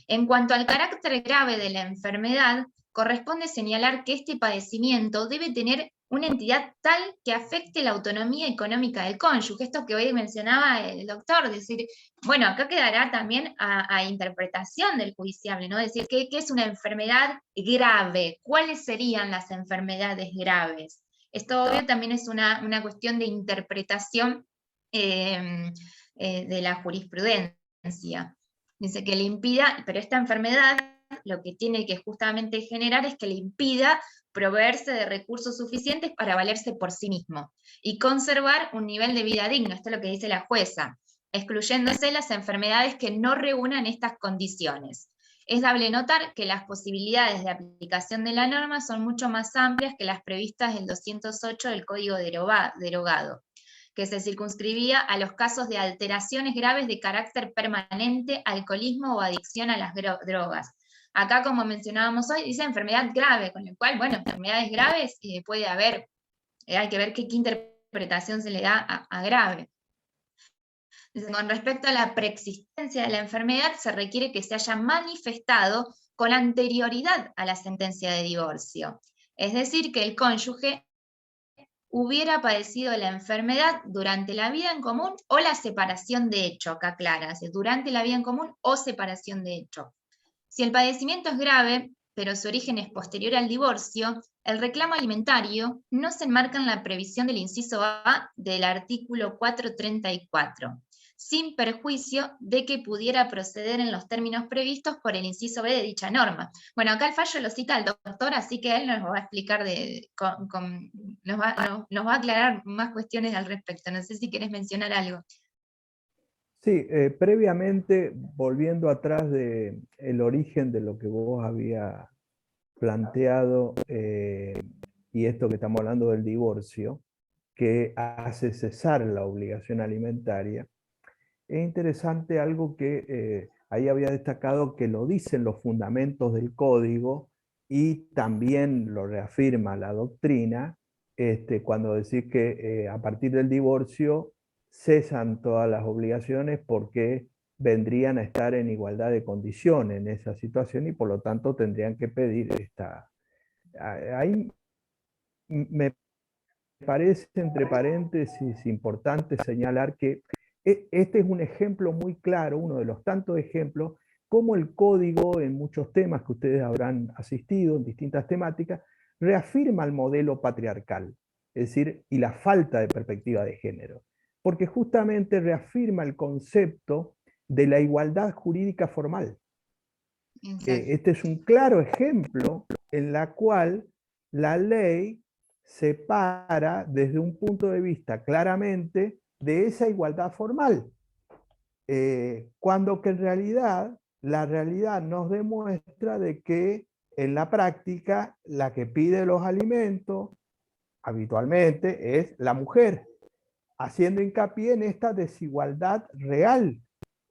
[SPEAKER 1] En cuanto al carácter grave de la enfermedad, corresponde señalar que este padecimiento debe tener una entidad tal que afecte la autonomía económica del cónyuge. Esto que hoy mencionaba el doctor, decir, bueno, acá quedará también a interpretación del judiciable, ¿no? Decir, ¿qué es una enfermedad grave? ¿Cuáles serían las enfermedades graves? Esto obvio también es una cuestión de interpretación de la jurisprudencia. Dice que le impida, pero esta enfermedad lo que tiene que justamente generar es que le impida proveerse de recursos suficientes para valerse por sí mismo y conservar un nivel de vida digno. Esto es lo que dice la jueza, excluyéndose las enfermedades que no reúnan estas condiciones. Es dable notar que las posibilidades de aplicación de la norma son mucho más amplias que las previstas del 208 del Código derogado, que se circunscribía a los casos de alteraciones graves de carácter permanente, alcoholismo o adicción a las drogas. Acá, como mencionábamos hoy, dice enfermedad grave, con lo cual, bueno, enfermedades graves puede haber, hay que ver qué interpretación se le da a grave. Con respecto a la preexistencia de la enfermedad, se requiere que se haya manifestado con anterioridad a la sentencia de divorcio. Es decir, que el cónyuge hubiera padecido la enfermedad durante la vida en común o la separación de hecho, acá aclara, durante la vida en común o separación de hecho. Si el padecimiento es grave, pero su origen es posterior al divorcio, el reclamo alimentario no se enmarca en la previsión del inciso A del artículo 434, sin perjuicio de que pudiera proceder en los términos previstos por el inciso B de dicha norma. Bueno, acá el fallo lo cita el doctor, así que él nos va a explicar, nos va a aclarar más cuestiones al respecto. No sé si quieres mencionar algo.
[SPEAKER 2] Sí, previamente, volviendo atrás del origen de lo que vos había planteado, y esto que estamos hablando del divorcio, que hace cesar la obligación alimentaria, es interesante algo que ahí había destacado que lo dicen los fundamentos del código y también lo reafirma la doctrina, cuando decís que a partir del divorcio cesan todas las obligaciones porque vendrían a estar en igualdad de condiciones en esa situación y por lo tanto tendrían que pedir esta. Ahí me parece, entre paréntesis, importante señalar que este es un ejemplo muy claro, uno de los tantos ejemplos, cómo el código en muchos temas que ustedes habrán asistido, en distintas temáticas, reafirma el modelo patriarcal, es decir, y la falta de perspectiva de género, porque justamente reafirma el concepto de la igualdad jurídica formal. Este es un claro ejemplo en la cual la ley separa desde un punto de vista claramente de esa igualdad formal, cuando que en realidad la realidad nos demuestra de que en la práctica la que pide los alimentos habitualmente es la mujer, haciendo hincapié en esta desigualdad real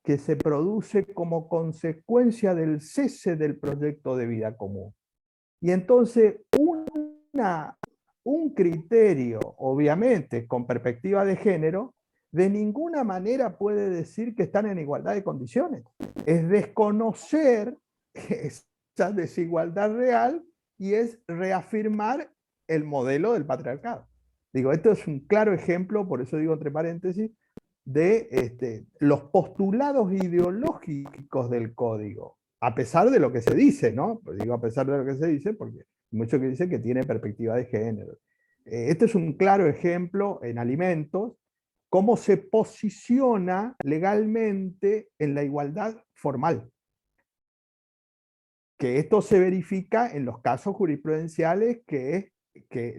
[SPEAKER 2] que se produce como consecuencia del cese del proyecto de vida común. Y entonces un criterio, obviamente, con perspectiva de género, de ninguna manera puede decir que están en igualdad de condiciones. Es desconocer esa desigualdad real y es reafirmar el modelo del patriarcado. Digo, esto es un claro ejemplo, por eso digo entre paréntesis, de los postulados ideológicos del código, a pesar de lo que se dice, ¿no? Pues digo a pesar de lo que se dice, porque hay muchos que dicen que tiene perspectiva de género. Este es un claro ejemplo en alimentos, cómo se posiciona legalmente en la igualdad formal. Que esto se verifica en los casos jurisprudenciales que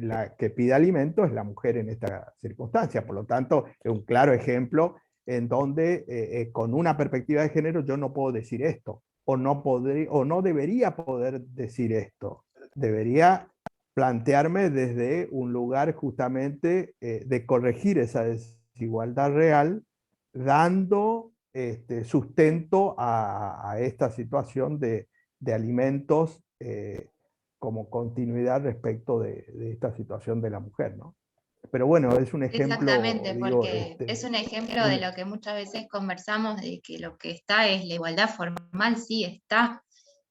[SPEAKER 2] la que pide alimentos es la mujer en esta circunstancia. Por lo tanto, es un claro ejemplo en donde con una perspectiva de género yo no puedo decir esto, o no debería poder decir esto. Debería plantearme desde un lugar justamente de corregir esa desigualdad real, dando sustento a esta situación de alimentos como continuidad respecto de esta situación de la mujer, ¿no? Pero bueno, es un ejemplo,
[SPEAKER 1] Exactamente,
[SPEAKER 2] digo,
[SPEAKER 1] porque es un ejemplo de lo que muchas veces conversamos, de que lo que está es la igualdad formal, sí está.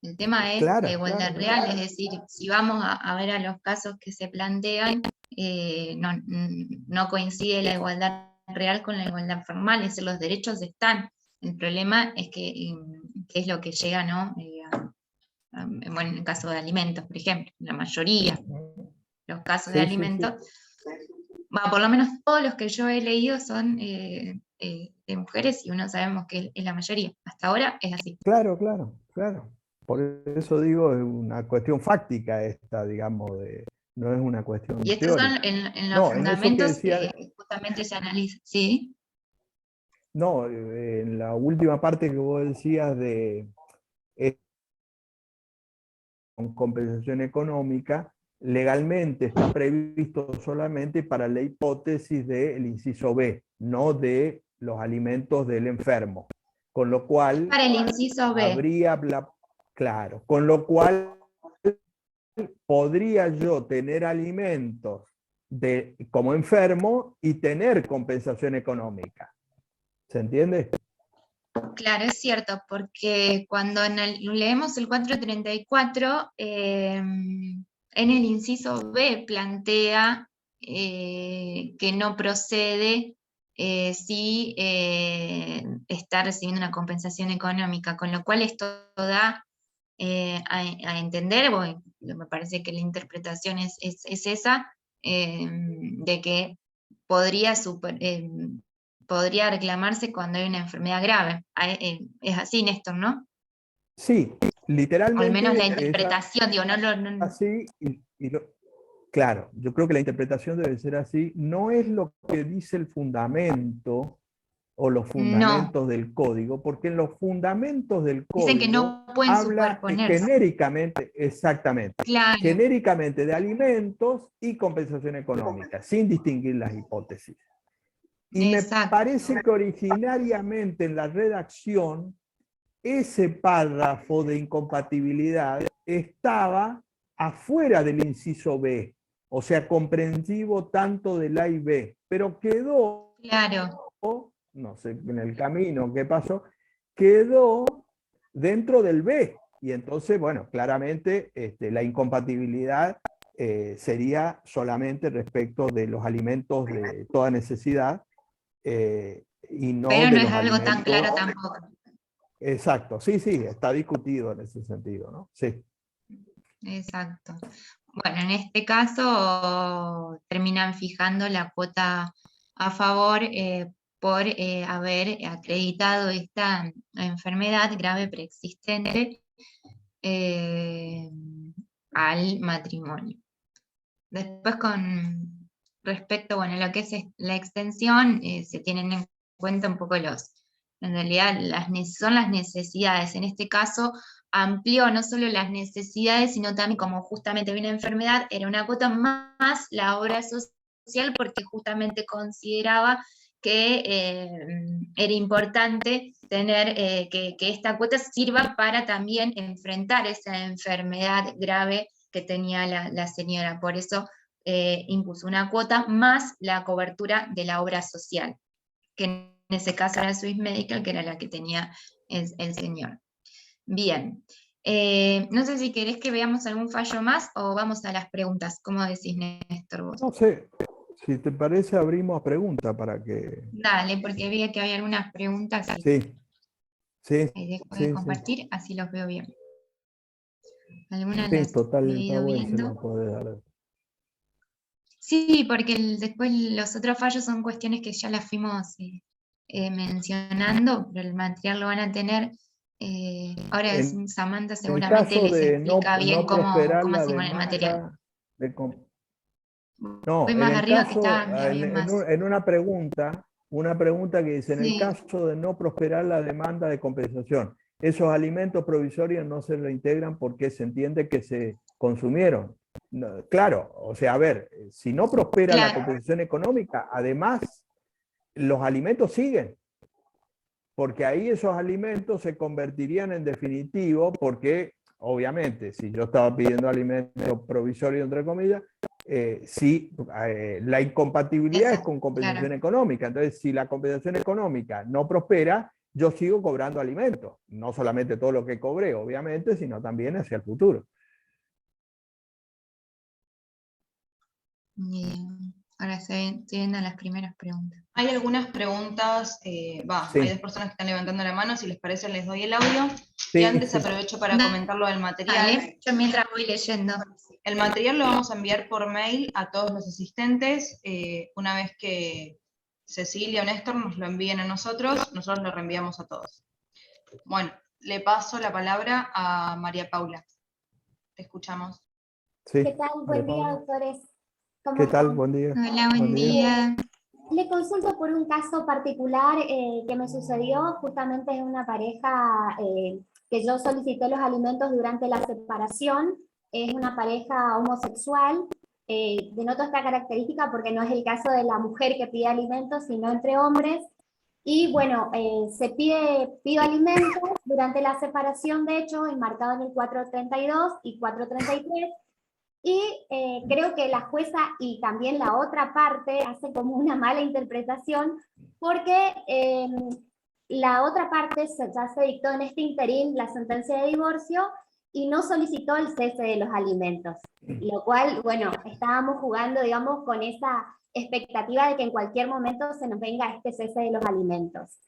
[SPEAKER 1] El tema es la
[SPEAKER 2] claro,
[SPEAKER 1] igualdad real, es decir, si vamos a ver a los casos que se plantean, no coincide la igualdad real con la igualdad formal, es decir, los derechos están. El problema es que es lo que llega, ¿no? Bueno, en el caso de alimentos, por ejemplo, la mayoría, los casos de
[SPEAKER 2] sí, sí,
[SPEAKER 1] alimentos,
[SPEAKER 2] sí.
[SPEAKER 1] bueno, por lo menos todos los que yo he leído son de mujeres y uno sabemos que es la mayoría. Hasta ahora es así.
[SPEAKER 2] Claro, claro, claro. Por eso digo, es una cuestión fáctica esta, digamos, no es una cuestión
[SPEAKER 1] Y estos son
[SPEAKER 2] teórica.
[SPEAKER 1] en los
[SPEAKER 2] No, en eso que
[SPEAKER 1] fundamentos
[SPEAKER 2] decía,
[SPEAKER 1] justamente se analiza, ¿sí?
[SPEAKER 2] no, en la última parte que vos decías de con compensación económica, legalmente está previsto solamente para la hipótesis del inciso B, no de los alimentos del enfermo. Con lo cual,
[SPEAKER 1] Para el inciso B.
[SPEAKER 2] habría Claro, con lo cual podría yo tener alimentos como enfermo y tener compensación económica. ¿Se entiende?
[SPEAKER 1] Claro, es cierto, porque cuando leemos el 434, en el inciso B plantea que no procede si está recibiendo una compensación económica, con lo cual esto da a entender, bueno, me parece que la interpretación es esa, de que podría podría reclamarse cuando hay una enfermedad grave. Es así, Néstor, ¿no?
[SPEAKER 2] Sí,
[SPEAKER 1] O al menos la
[SPEAKER 2] literalmente es
[SPEAKER 1] interpretación, digo,
[SPEAKER 2] así. Claro, yo creo que la interpretación debe ser así. No es lo que dice el fundamento o los
[SPEAKER 1] no.
[SPEAKER 2] fundamentos del código, porque en los fundamentos del
[SPEAKER 1] Dicen que
[SPEAKER 2] código
[SPEAKER 1] no pueden
[SPEAKER 2] habla
[SPEAKER 1] superponerse.
[SPEAKER 2] genéricamente, exactamente,
[SPEAKER 1] Claro,
[SPEAKER 2] genéricamente de alimentos y compensación económica, sin distinguir las hipótesis. Y me
[SPEAKER 1] exacto.
[SPEAKER 2] parece que originariamente en la redacción ese párrafo de incompatibilidad estaba afuera del inciso B, o sea, comprensivo tanto del A y B, pero quedó,
[SPEAKER 1] Claro.
[SPEAKER 2] no sé, en el camino qué pasó, quedó dentro del B. Y entonces, bueno, claramente la incompatibilidad sería solamente respecto de los alimentos de toda necesidad y no
[SPEAKER 1] Pero
[SPEAKER 2] de
[SPEAKER 1] no es
[SPEAKER 2] los
[SPEAKER 1] algo tan
[SPEAKER 2] alimentos.
[SPEAKER 1] claro tampoco.
[SPEAKER 2] Exacto, sí, sí, está discutido en ese sentido, ¿no? Sí.
[SPEAKER 1] Exacto. Bueno, en este caso terminan fijando la cuota a favor por haber acreditado esta enfermedad grave preexistente eh, al matrimonio. Después con respecto, bueno, a lo que es la extensión, se tienen en cuenta un poco en realidad son las necesidades. En este caso amplió no solo las necesidades, sino también como justamente había una enfermedad, era una cuota más la obra social porque justamente consideraba que era importante tener que esta cuota sirva para también enfrentar esa enfermedad grave que tenía la señora. Por eso impuso una cuota más la cobertura de la obra social, que en ese caso era Swiss Medical, que era la que tenía el señor. Bien. No sé si querés que veamos algún fallo más o vamos a las preguntas. ¿Cómo decís, Néstor, vos?
[SPEAKER 2] No sé, si te parece, abrimos a pregunta para que.
[SPEAKER 1] Dale, porque vi que había algunas preguntas y
[SPEAKER 2] Sí, sí,
[SPEAKER 1] dejo de
[SPEAKER 2] sí, sí.
[SPEAKER 1] compartir, así los veo bien. Algunas
[SPEAKER 2] Sí,
[SPEAKER 1] las he
[SPEAKER 2] total, está
[SPEAKER 1] ido
[SPEAKER 2] bueno si
[SPEAKER 1] viendo.
[SPEAKER 2] nos podés dar.
[SPEAKER 1] Sí, porque después los otros fallos son cuestiones que ya las fuimos mencionando, pero el material lo van a tener. Ahora
[SPEAKER 2] En
[SPEAKER 1] Samantha
[SPEAKER 2] el
[SPEAKER 1] seguramente
[SPEAKER 2] caso
[SPEAKER 1] les
[SPEAKER 2] de
[SPEAKER 1] explica bien
[SPEAKER 2] no prosperar
[SPEAKER 1] cómo
[SPEAKER 2] la
[SPEAKER 1] hacemos el material.
[SPEAKER 2] demanda No,
[SPEAKER 1] Voy
[SPEAKER 2] en
[SPEAKER 1] más
[SPEAKER 2] el
[SPEAKER 1] arriba que
[SPEAKER 2] caso,
[SPEAKER 1] está bien más.
[SPEAKER 2] en una pregunta que dice, en el
[SPEAKER 1] Sí,
[SPEAKER 2] caso de no prosperar la demanda de compensación, esos alimentos provisorios no se reintegran porque se entiende que se consumieron. Claro, o sea, a ver, si no prospera la
[SPEAKER 1] claro,
[SPEAKER 2] compensación económica, además, los alimentos siguen, porque ahí esos alimentos se convertirían en definitivo, porque obviamente, si yo estaba pidiendo alimentos provisorios, entre comillas, si la incompatibilidad es
[SPEAKER 1] exacto,
[SPEAKER 2] con compensación
[SPEAKER 1] claro.
[SPEAKER 2] económica. Entonces, si la compensación económica no prospera, yo sigo cobrando alimentos. No solamente todo lo que cobré, obviamente, sino también hacia el futuro.
[SPEAKER 1] Bien. Ahora estoy viendo las primeras preguntas.
[SPEAKER 3] Hay algunas preguntas, hay dos
[SPEAKER 2] Sí,
[SPEAKER 3] personas que están levantando la mano, si les parece les doy el audio. Y
[SPEAKER 2] sí,
[SPEAKER 3] antes
[SPEAKER 2] sí.
[SPEAKER 3] aprovecho para comentar lo del material.
[SPEAKER 1] Dale, yo mientras voy leyendo.
[SPEAKER 3] El material lo vamos a enviar por mail a todos los asistentes. Una vez que Cecilia o Néstor nos lo envíen a nosotros lo reenviamos a todos. Bueno, le paso la palabra a María Paula. Te escuchamos.
[SPEAKER 2] Sí.
[SPEAKER 4] ¿Qué tal? Buen día, autores. ¿Cómo
[SPEAKER 2] ¿Qué tal?
[SPEAKER 4] están?
[SPEAKER 2] Buen día.
[SPEAKER 1] Hola, buen
[SPEAKER 2] Buen día.
[SPEAKER 1] día.
[SPEAKER 4] Le consulto por un caso particular que me sucedió. Justamente es una pareja que yo solicité los alimentos durante la separación. Es una pareja homosexual. Denoto esta característica porque no es el caso de la mujer que pide alimentos, sino entre hombres. Y bueno, pido alimentos durante la separación, de hecho, enmarcado en el 432 y 433, y creo que la jueza y también la otra parte hace como una mala interpretación, porque la otra parte ya se dictó en este interín la sentencia de divorcio y no solicitó el cese de los alimentos, lo cual, bueno, estábamos jugando, digamos, con esa expectativa de que en cualquier momento se nos venga este cese de los alimentos.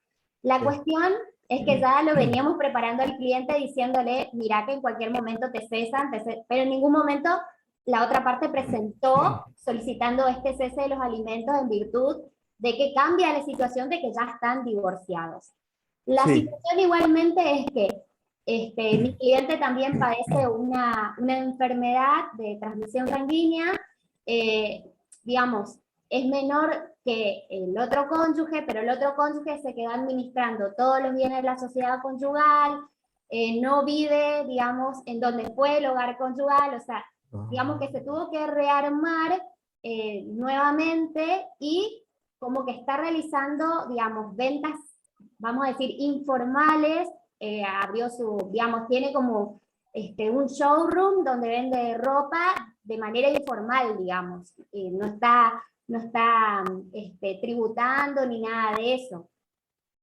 [SPEAKER 4] La cuestión es que ya lo veníamos preparando al cliente diciéndole, mira que en cualquier momento te cesan, pero en ningún momento la otra parte presentó solicitando este cese de los alimentos en virtud de que cambia la situación de que ya están divorciados. La situación igualmente es que mi cliente también padece una enfermedad de transmisión sanguínea, digamos, es menor que el otro cónyuge, pero el otro cónyuge se quedó administrando todos los bienes de la sociedad conyugal, no vive, digamos, en donde fue el hogar conyugal, o sea, digamos que se tuvo que rearmar nuevamente y como que está realizando, digamos, ventas, vamos a decir, informales, abrió digamos, tiene como un showroom donde vende ropa de manera informal, digamos, no está tributando ni nada de eso.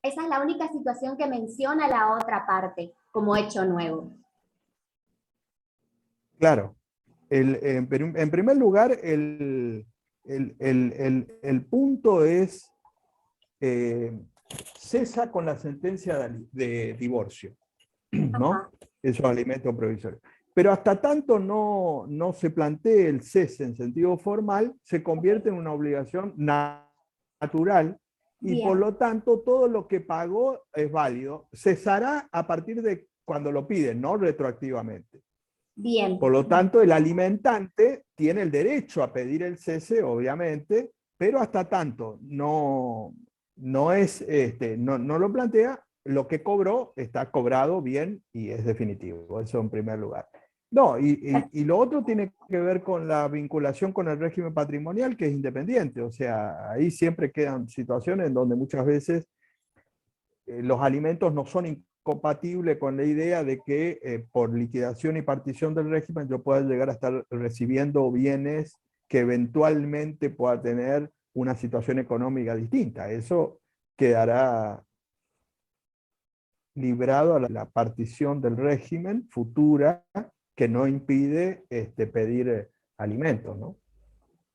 [SPEAKER 4] Esa es la única situación que menciona la otra parte como hecho nuevo.
[SPEAKER 2] Claro. En primer lugar, el punto es, cesa con la sentencia de divorcio, ¿no? Esos alimentos provisorios. Pero hasta tanto no se plantee el cese en sentido formal, se convierte en una obligación natural y
[SPEAKER 4] Bien.
[SPEAKER 2] por lo tanto todo lo que pagó es válido. Cesará a partir de cuando lo piden, no retroactivamente.
[SPEAKER 4] Bien.
[SPEAKER 2] Por lo tanto, el alimentante tiene el derecho a pedir el cese, obviamente, pero hasta tanto no lo plantea, lo que cobró está cobrado bien y es definitivo. Eso en primer lugar. No, y lo otro tiene que ver con la vinculación con el régimen patrimonial, que es independiente. O sea, ahí siempre quedan situaciones en donde muchas veces los alimentos no son incompatibles con la idea de que por liquidación y partición del régimen yo pueda llegar a estar recibiendo bienes que eventualmente pueda tener una situación económica distinta. Eso quedará librado a la partición del régimen futura que no impide pedir alimentos, ¿no?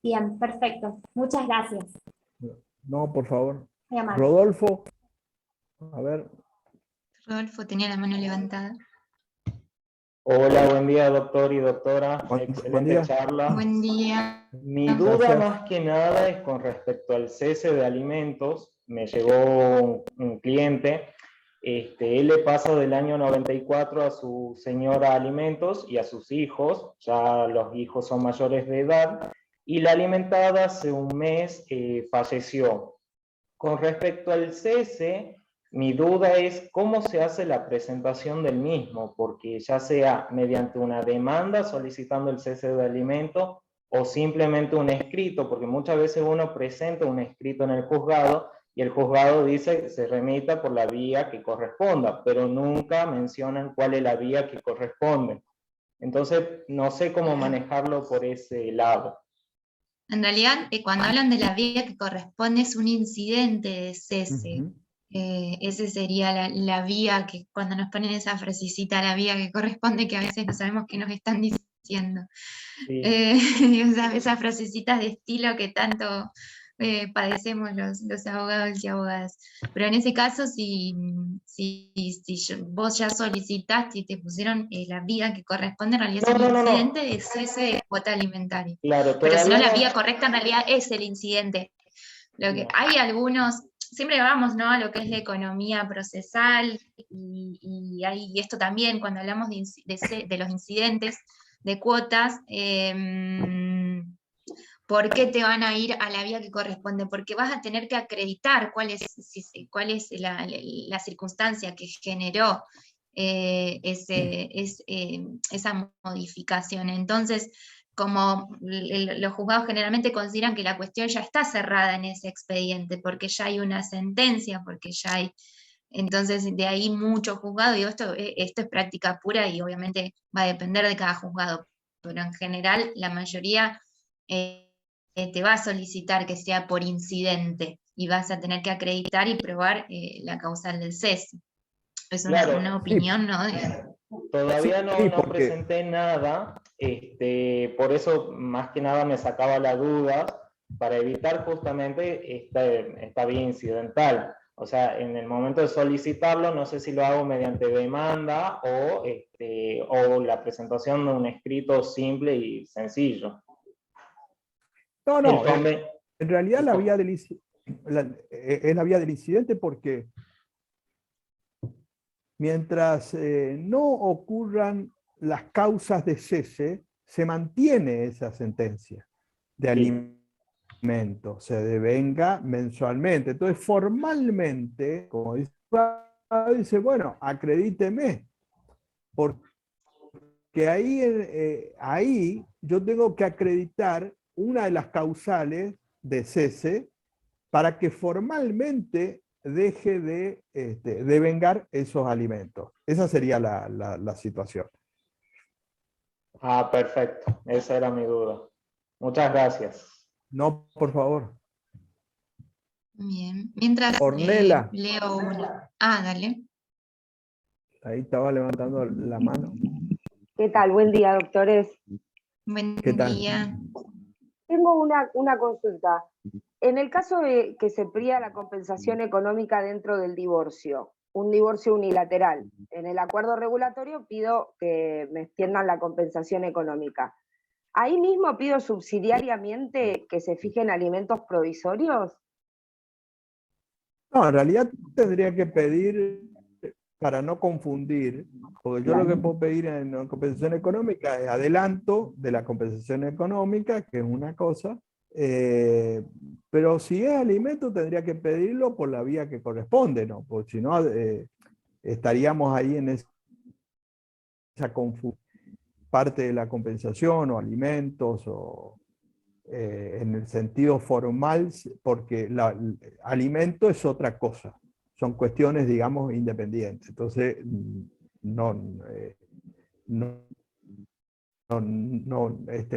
[SPEAKER 4] Bien, perfecto. Muchas gracias.
[SPEAKER 2] No, por favor.
[SPEAKER 4] Muy amable.
[SPEAKER 2] Rodolfo, a ver.
[SPEAKER 1] Rodolfo tenía la mano levantada.
[SPEAKER 5] Hola, buen día, doctor y doctora.
[SPEAKER 2] Buen
[SPEAKER 5] Excelente
[SPEAKER 2] día.
[SPEAKER 5] charla.
[SPEAKER 1] Buen día.
[SPEAKER 5] Mi duda
[SPEAKER 2] Gracias.
[SPEAKER 5] más que nada es con respecto al cese de alimentos. Me llegó un cliente, él le pasa del año 94 a su señora alimentos y a sus hijos, ya los hijos son mayores de edad, y la alimentada hace un mes falleció. Con respecto al cese, mi duda es cómo se hace la presentación del mismo, porque ya sea mediante una demanda solicitando el cese de alimento o simplemente un escrito, porque muchas veces uno presenta un escrito en el juzgado y el juzgado dice que se remita por la vía que corresponda, pero nunca mencionan cuál es la vía que corresponde. Entonces, no sé cómo manejarlo por ese lado.
[SPEAKER 1] En realidad, cuando hablan de la vía que corresponde es un incidente de cese.
[SPEAKER 2] Uh-huh.
[SPEAKER 1] Ese sería la vía que cuando nos ponen esa frasecita, la vía que corresponde, que a veces no sabemos qué nos están diciendo.
[SPEAKER 5] Sí.
[SPEAKER 1] Esas frasecitas de estilo que tanto padecemos los abogados y abogadas. Pero en ese caso, si vos ya solicitaste y te pusieron la vía que corresponde, en realidad es un incidente de cese de cuota alimentaria.
[SPEAKER 5] Claro,
[SPEAKER 1] pero si no, la
[SPEAKER 5] no...
[SPEAKER 1] vía correcta en realidad es el incidente. Hay algunos, siempre vamos, ¿no?, a lo que es la economía procesal, y esto también, cuando hablamos de los incidentes de cuotas, ¿por qué te van a ir a la vía que corresponde? Porque vas a tener que acreditar cuál es la circunstancia que generó esa modificación. Entonces, como los juzgados generalmente consideran que la cuestión ya está cerrada en ese expediente, porque ya hay una sentencia, porque ya hay, entonces de ahí mucho juzgado, digo, esto es práctica pura y obviamente va a depender de cada juzgado, pero en general la mayoría te va a solicitar que sea por incidente y vas a tener que acreditar y probar la causal del cese. Es
[SPEAKER 5] Claro,
[SPEAKER 1] una
[SPEAKER 2] Sí,
[SPEAKER 1] opinión, ¿no?
[SPEAKER 5] todavía no,
[SPEAKER 2] sí,
[SPEAKER 5] no
[SPEAKER 2] porque
[SPEAKER 5] presenté nada, por eso más que nada me sacaba la duda, para evitar justamente esta vía incidental. O sea, en el momento de solicitarlo, no sé si lo hago mediante demanda o la presentación de un escrito simple y sencillo.
[SPEAKER 2] no,
[SPEAKER 5] El
[SPEAKER 2] no,
[SPEAKER 5] conven-
[SPEAKER 2] en realidad
[SPEAKER 5] el
[SPEAKER 2] la
[SPEAKER 5] con-
[SPEAKER 2] vía es la vía del incidente porque mientras no ocurran las causas de cese, se mantiene esa sentencia de
[SPEAKER 5] sí.
[SPEAKER 2] alimento, se devenga mensualmente. Entonces, formalmente, como dice, bueno, acredíteme, porque ahí yo tengo que acreditar una de las causales de cese para que formalmente deje de vengar esos alimentos. Esa sería la situación.
[SPEAKER 5] Ah, perfecto. Esa era mi duda. Muchas gracias.
[SPEAKER 2] No, por favor.
[SPEAKER 1] Bien, mientras
[SPEAKER 2] Ornella,
[SPEAKER 1] leo una. Ah, dale.
[SPEAKER 2] ahí estaba levantando la mano.
[SPEAKER 6] ¿Qué tal? Buen día, doctores.
[SPEAKER 1] Buen
[SPEAKER 2] ¿Qué tal?
[SPEAKER 1] día.
[SPEAKER 6] Tengo una consulta. En el caso de que se pida la compensación económica dentro del divorcio, un divorcio unilateral, en el acuerdo regulatorio pido que me extiendan la compensación económica. ¿Ahí mismo pido subsidiariamente que se fijen alimentos provisorios?
[SPEAKER 2] No, en realidad tendría que pedir, para no confundir, porque yo lo que puedo pedir en la compensación económica es adelanto de la compensación económica, que es una cosa, pero si es alimento tendría que pedirlo por la vía que corresponde, ¿no? Porque si no, estaríamos ahí en esa confusión, parte de la compensación o alimentos o en el sentido formal, porque alimento es otra cosa, son cuestiones, digamos, independientes. Entonces, no, no,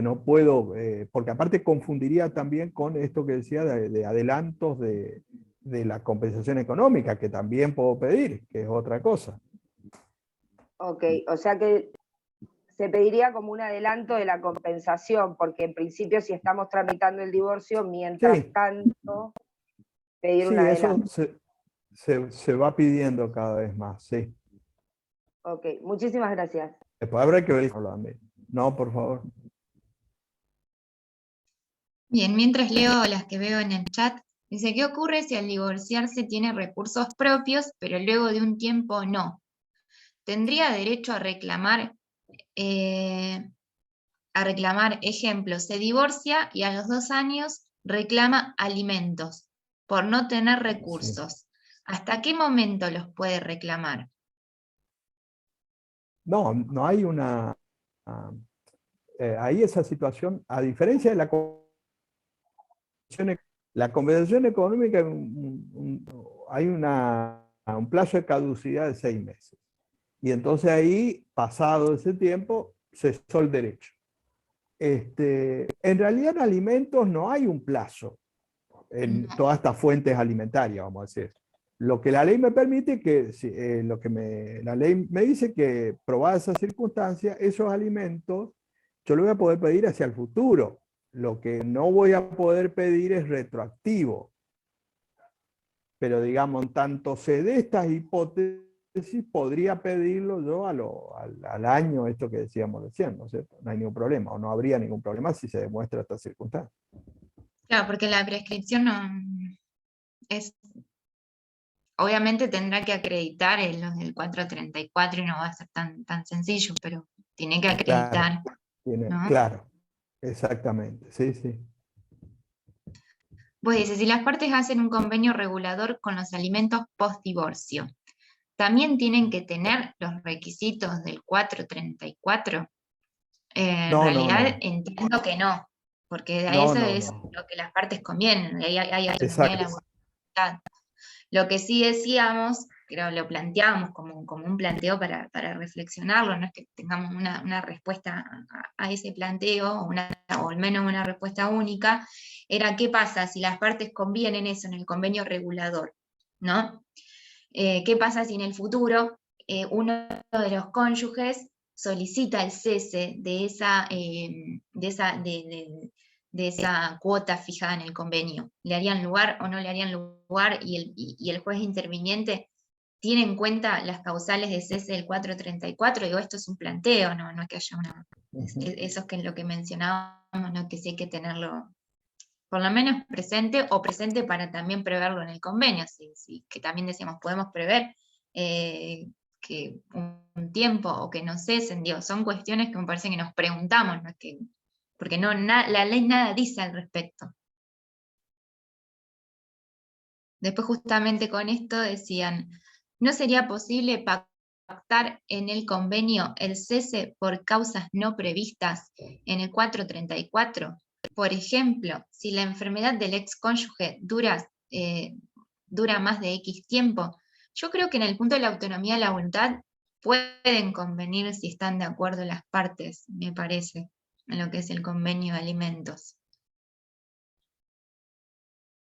[SPEAKER 2] no puedo, porque aparte confundiría también con esto que decía de adelantos de la compensación económica, que también puedo pedir, que es otra cosa.
[SPEAKER 6] Ok, o sea que se pediría como un adelanto de la compensación, porque en principio si estamos tramitando el divorcio, mientras
[SPEAKER 2] Sí,
[SPEAKER 6] tanto, pedir
[SPEAKER 2] sí,
[SPEAKER 6] un
[SPEAKER 2] eso
[SPEAKER 6] adelanto.
[SPEAKER 2] se va pidiendo cada vez más, sí.
[SPEAKER 6] Ok, muchísimas gracias.
[SPEAKER 2] Después habrá que ver hablando. No, por favor.
[SPEAKER 1] Bien, mientras leo las que veo en el chat, dice, ¿qué ocurre si al divorciarse tiene recursos propios, pero luego de un tiempo no? ¿Tendría derecho a reclamar, ejemplo, se divorcia y a los 2 años reclama alimentos por no tener
[SPEAKER 2] Sí.
[SPEAKER 1] recursos? ¿Hasta qué momento los puede reclamar?
[SPEAKER 2] No, no hay una... ahí esa situación, a diferencia de la compensación económica, hay un plazo de caducidad de 6 meses. Y entonces ahí, pasado ese tiempo, cesó el derecho. En realidad en alimentos no hay un plazo en todas estas fuentes alimentarias, vamos a decir. Lo que la ley me permite, la ley me dice que, probada esa circunstancia, esos alimentos yo lo voy a poder pedir hacia el futuro. Lo que no voy a poder pedir es retroactivo. Pero digamos, en tanto se dé estas hipótesis, podría pedirlo yo al año, esto que decíamos recién, ¿no es cierto? No hay ningún problema, o no habría ningún problema si se demuestra esta circunstancia.
[SPEAKER 1] Claro, porque la prescripción no es, obviamente tendrá que acreditar en los del 434 y no va a ser tan sencillo, pero tiene que acreditar, ¿no?
[SPEAKER 2] Claro, exactamente, sí, sí.
[SPEAKER 1] Pues dice, si las partes hacen un convenio regulador con los alimentos post-divorcio, ¿también tienen que tener los requisitos del 434? En
[SPEAKER 2] No, no,
[SPEAKER 1] realidad
[SPEAKER 2] no.
[SPEAKER 1] entiendo que no, porque de
[SPEAKER 2] No,
[SPEAKER 1] eso
[SPEAKER 2] no,
[SPEAKER 1] es
[SPEAKER 2] no.
[SPEAKER 1] lo que las partes convienen, ahí hay autonomía de la
[SPEAKER 2] Exacto.
[SPEAKER 1] voluntad. Lo que sí decíamos, creo lo planteábamos como un planteo para reflexionarlo, no es que tengamos una respuesta a ese planteo, o al menos una respuesta única, era qué pasa si las partes convienen eso en el convenio regulador, ¿no? ¿Qué pasa si en el futuro uno de los cónyuges solicita el cese de esa cuota fijada en el convenio? ¿Le harían lugar o no le harían lugar? Y el juez interviniente tiene en cuenta las causales de cese del 434. Digo, esto es un planteo, no es que haya una... Eso es que lo que mencionábamos, ¿no? Que sí hay que tenerlo por lo menos presente, o presente para también preverlo en el convenio, que también decíamos, podemos prever que un tiempo o que no cesen, digo, son cuestiones que me parece que nos preguntamos, ¿no? Porque la ley nada dice al respecto. Después justamente con esto decían, ¿no sería posible pactar en el convenio el cese por causas no previstas en el 434? Por ejemplo, si la enfermedad del excónyuge dura más de X tiempo, yo creo que en el punto de la autonomía de la voluntad pueden convenir si están de acuerdo las partes, me parece, en lo que es el convenio de alimentos.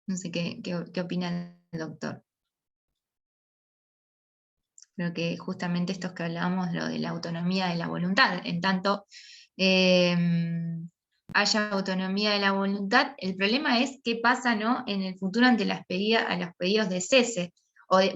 [SPEAKER 1] No sé qué opina el doctor. Creo que justamente estos que hablábamos, lo de la autonomía de la voluntad, en tanto haya autonomía de la voluntad, el problema es qué pasa, ¿no? En el futuro ante a los pedidos de cese.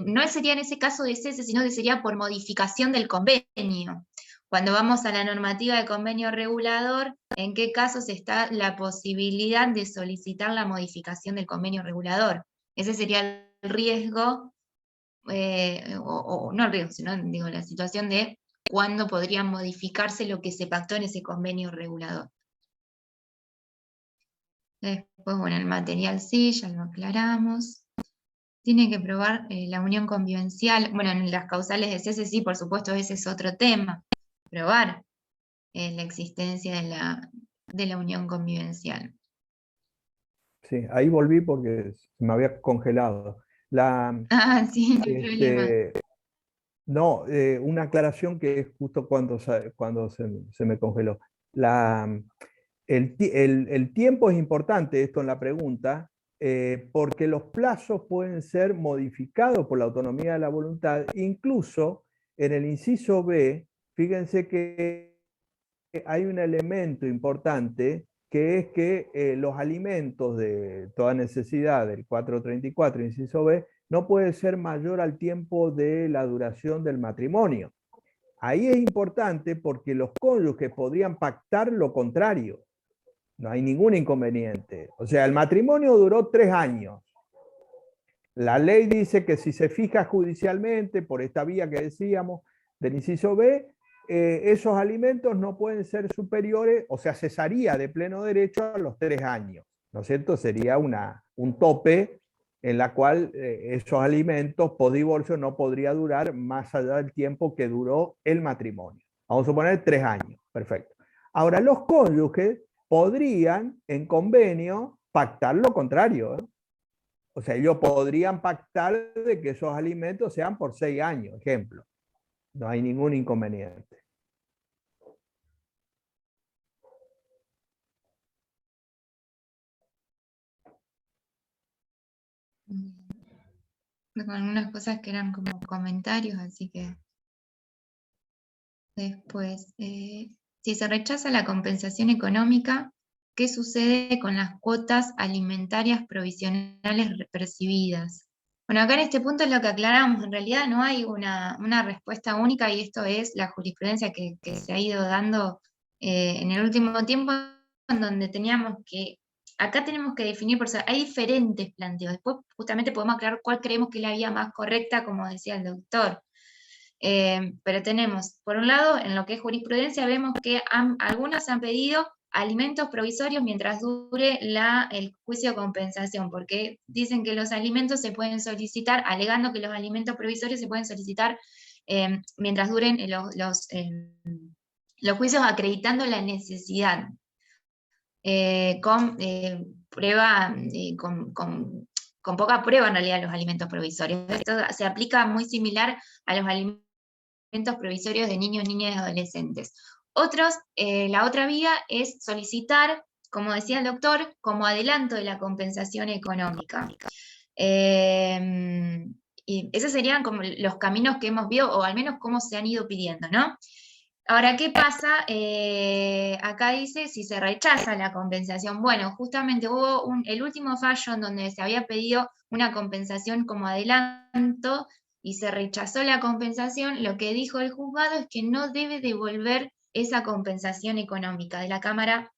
[SPEAKER 1] No sería en ese caso de cese, sino que sería por modificación del convenio. Cuando vamos a la normativa de convenio regulador, ¿en qué casos está la posibilidad de solicitar la modificación del convenio regulador? Ese sería el riesgo, no el riesgo, sino digo, la situación de cuándo podría modificarse lo que se pactó en ese convenio regulador. Después, bueno, el material sí, ya lo aclaramos. Tiene que probar la unión convivencial. Bueno, en las causales de cese sí, por supuesto, ese es otro tema. Probar la existencia de la unión convivencial.
[SPEAKER 2] Sí, ahí volví porque se me había congelado.
[SPEAKER 1] Sí, no hay problema.
[SPEAKER 2] No, una aclaración que es justo cuando se me congeló. El tiempo es importante, esto en la pregunta, porque los plazos pueden ser modificados por la autonomía de la voluntad. Incluso en el inciso B, fíjense que hay un elemento importante, que es que los alimentos de toda necesidad del 434, inciso B, no puede ser mayor al tiempo de la duración del matrimonio. Ahí es importante porque los cónyuges podrían pactar lo contrario. No hay ningún inconveniente. O sea, el matrimonio duró 3 años. La ley dice que si se fija judicialmente, por esta vía que decíamos, del inciso B, esos alimentos no pueden ser superiores, o sea, cesaría de pleno derecho a los 3 años, ¿no es cierto? Sería un tope en la cual esos alimentos post divorcio no podría durar más allá del tiempo que duró el matrimonio. Vamos a suponer 3 años, perfecto. Ahora, los cónyuges podrían, en convenio, pactar lo contrario, ¿eh? O sea, ellos podrían pactar de que esos alimentos sean por 6 años, ejemplo. No hay ningún inconveniente.
[SPEAKER 1] Con algunas cosas que eran como comentarios, así que después, si se rechaza la compensación económica, ¿qué sucede con las cuotas alimentarias provisionales percibidas? Bueno, acá en este punto es lo que aclaramos, en realidad no hay una respuesta única, y esto es la jurisprudencia que se ha ido dando en el último tiempo, en donde acá tenemos que definir, hay diferentes planteos, después justamente podemos aclarar cuál creemos que es la vía más correcta, como decía el doctor. Pero tenemos, por un lado, en lo que es jurisprudencia, vemos que algunos han pedido alimentos provisorios mientras dure el juicio de compensación, porque dicen que los alimentos se pueden solicitar, alegando que los alimentos provisorios se pueden solicitar mientras duren los juicios acreditando la necesidad, con prueba, con poca prueba en realidad los alimentos provisorios. Esto se aplica muy similar a los alimentos provisorios de niños, niñas y adolescentes. La otra vía es solicitar, como decía el doctor, como adelanto de la compensación económica. Y esos serían como los caminos que hemos visto, o al menos cómo se han ido pidiendo, ¿no? Ahora, ¿qué pasa? Acá dice si se rechaza la compensación. Bueno, justamente hubo el último fallo en donde se había pedido una compensación como adelanto y se rechazó la compensación. Lo que dijo el juzgado es que no debe devolver esa compensación económica de la Cámara,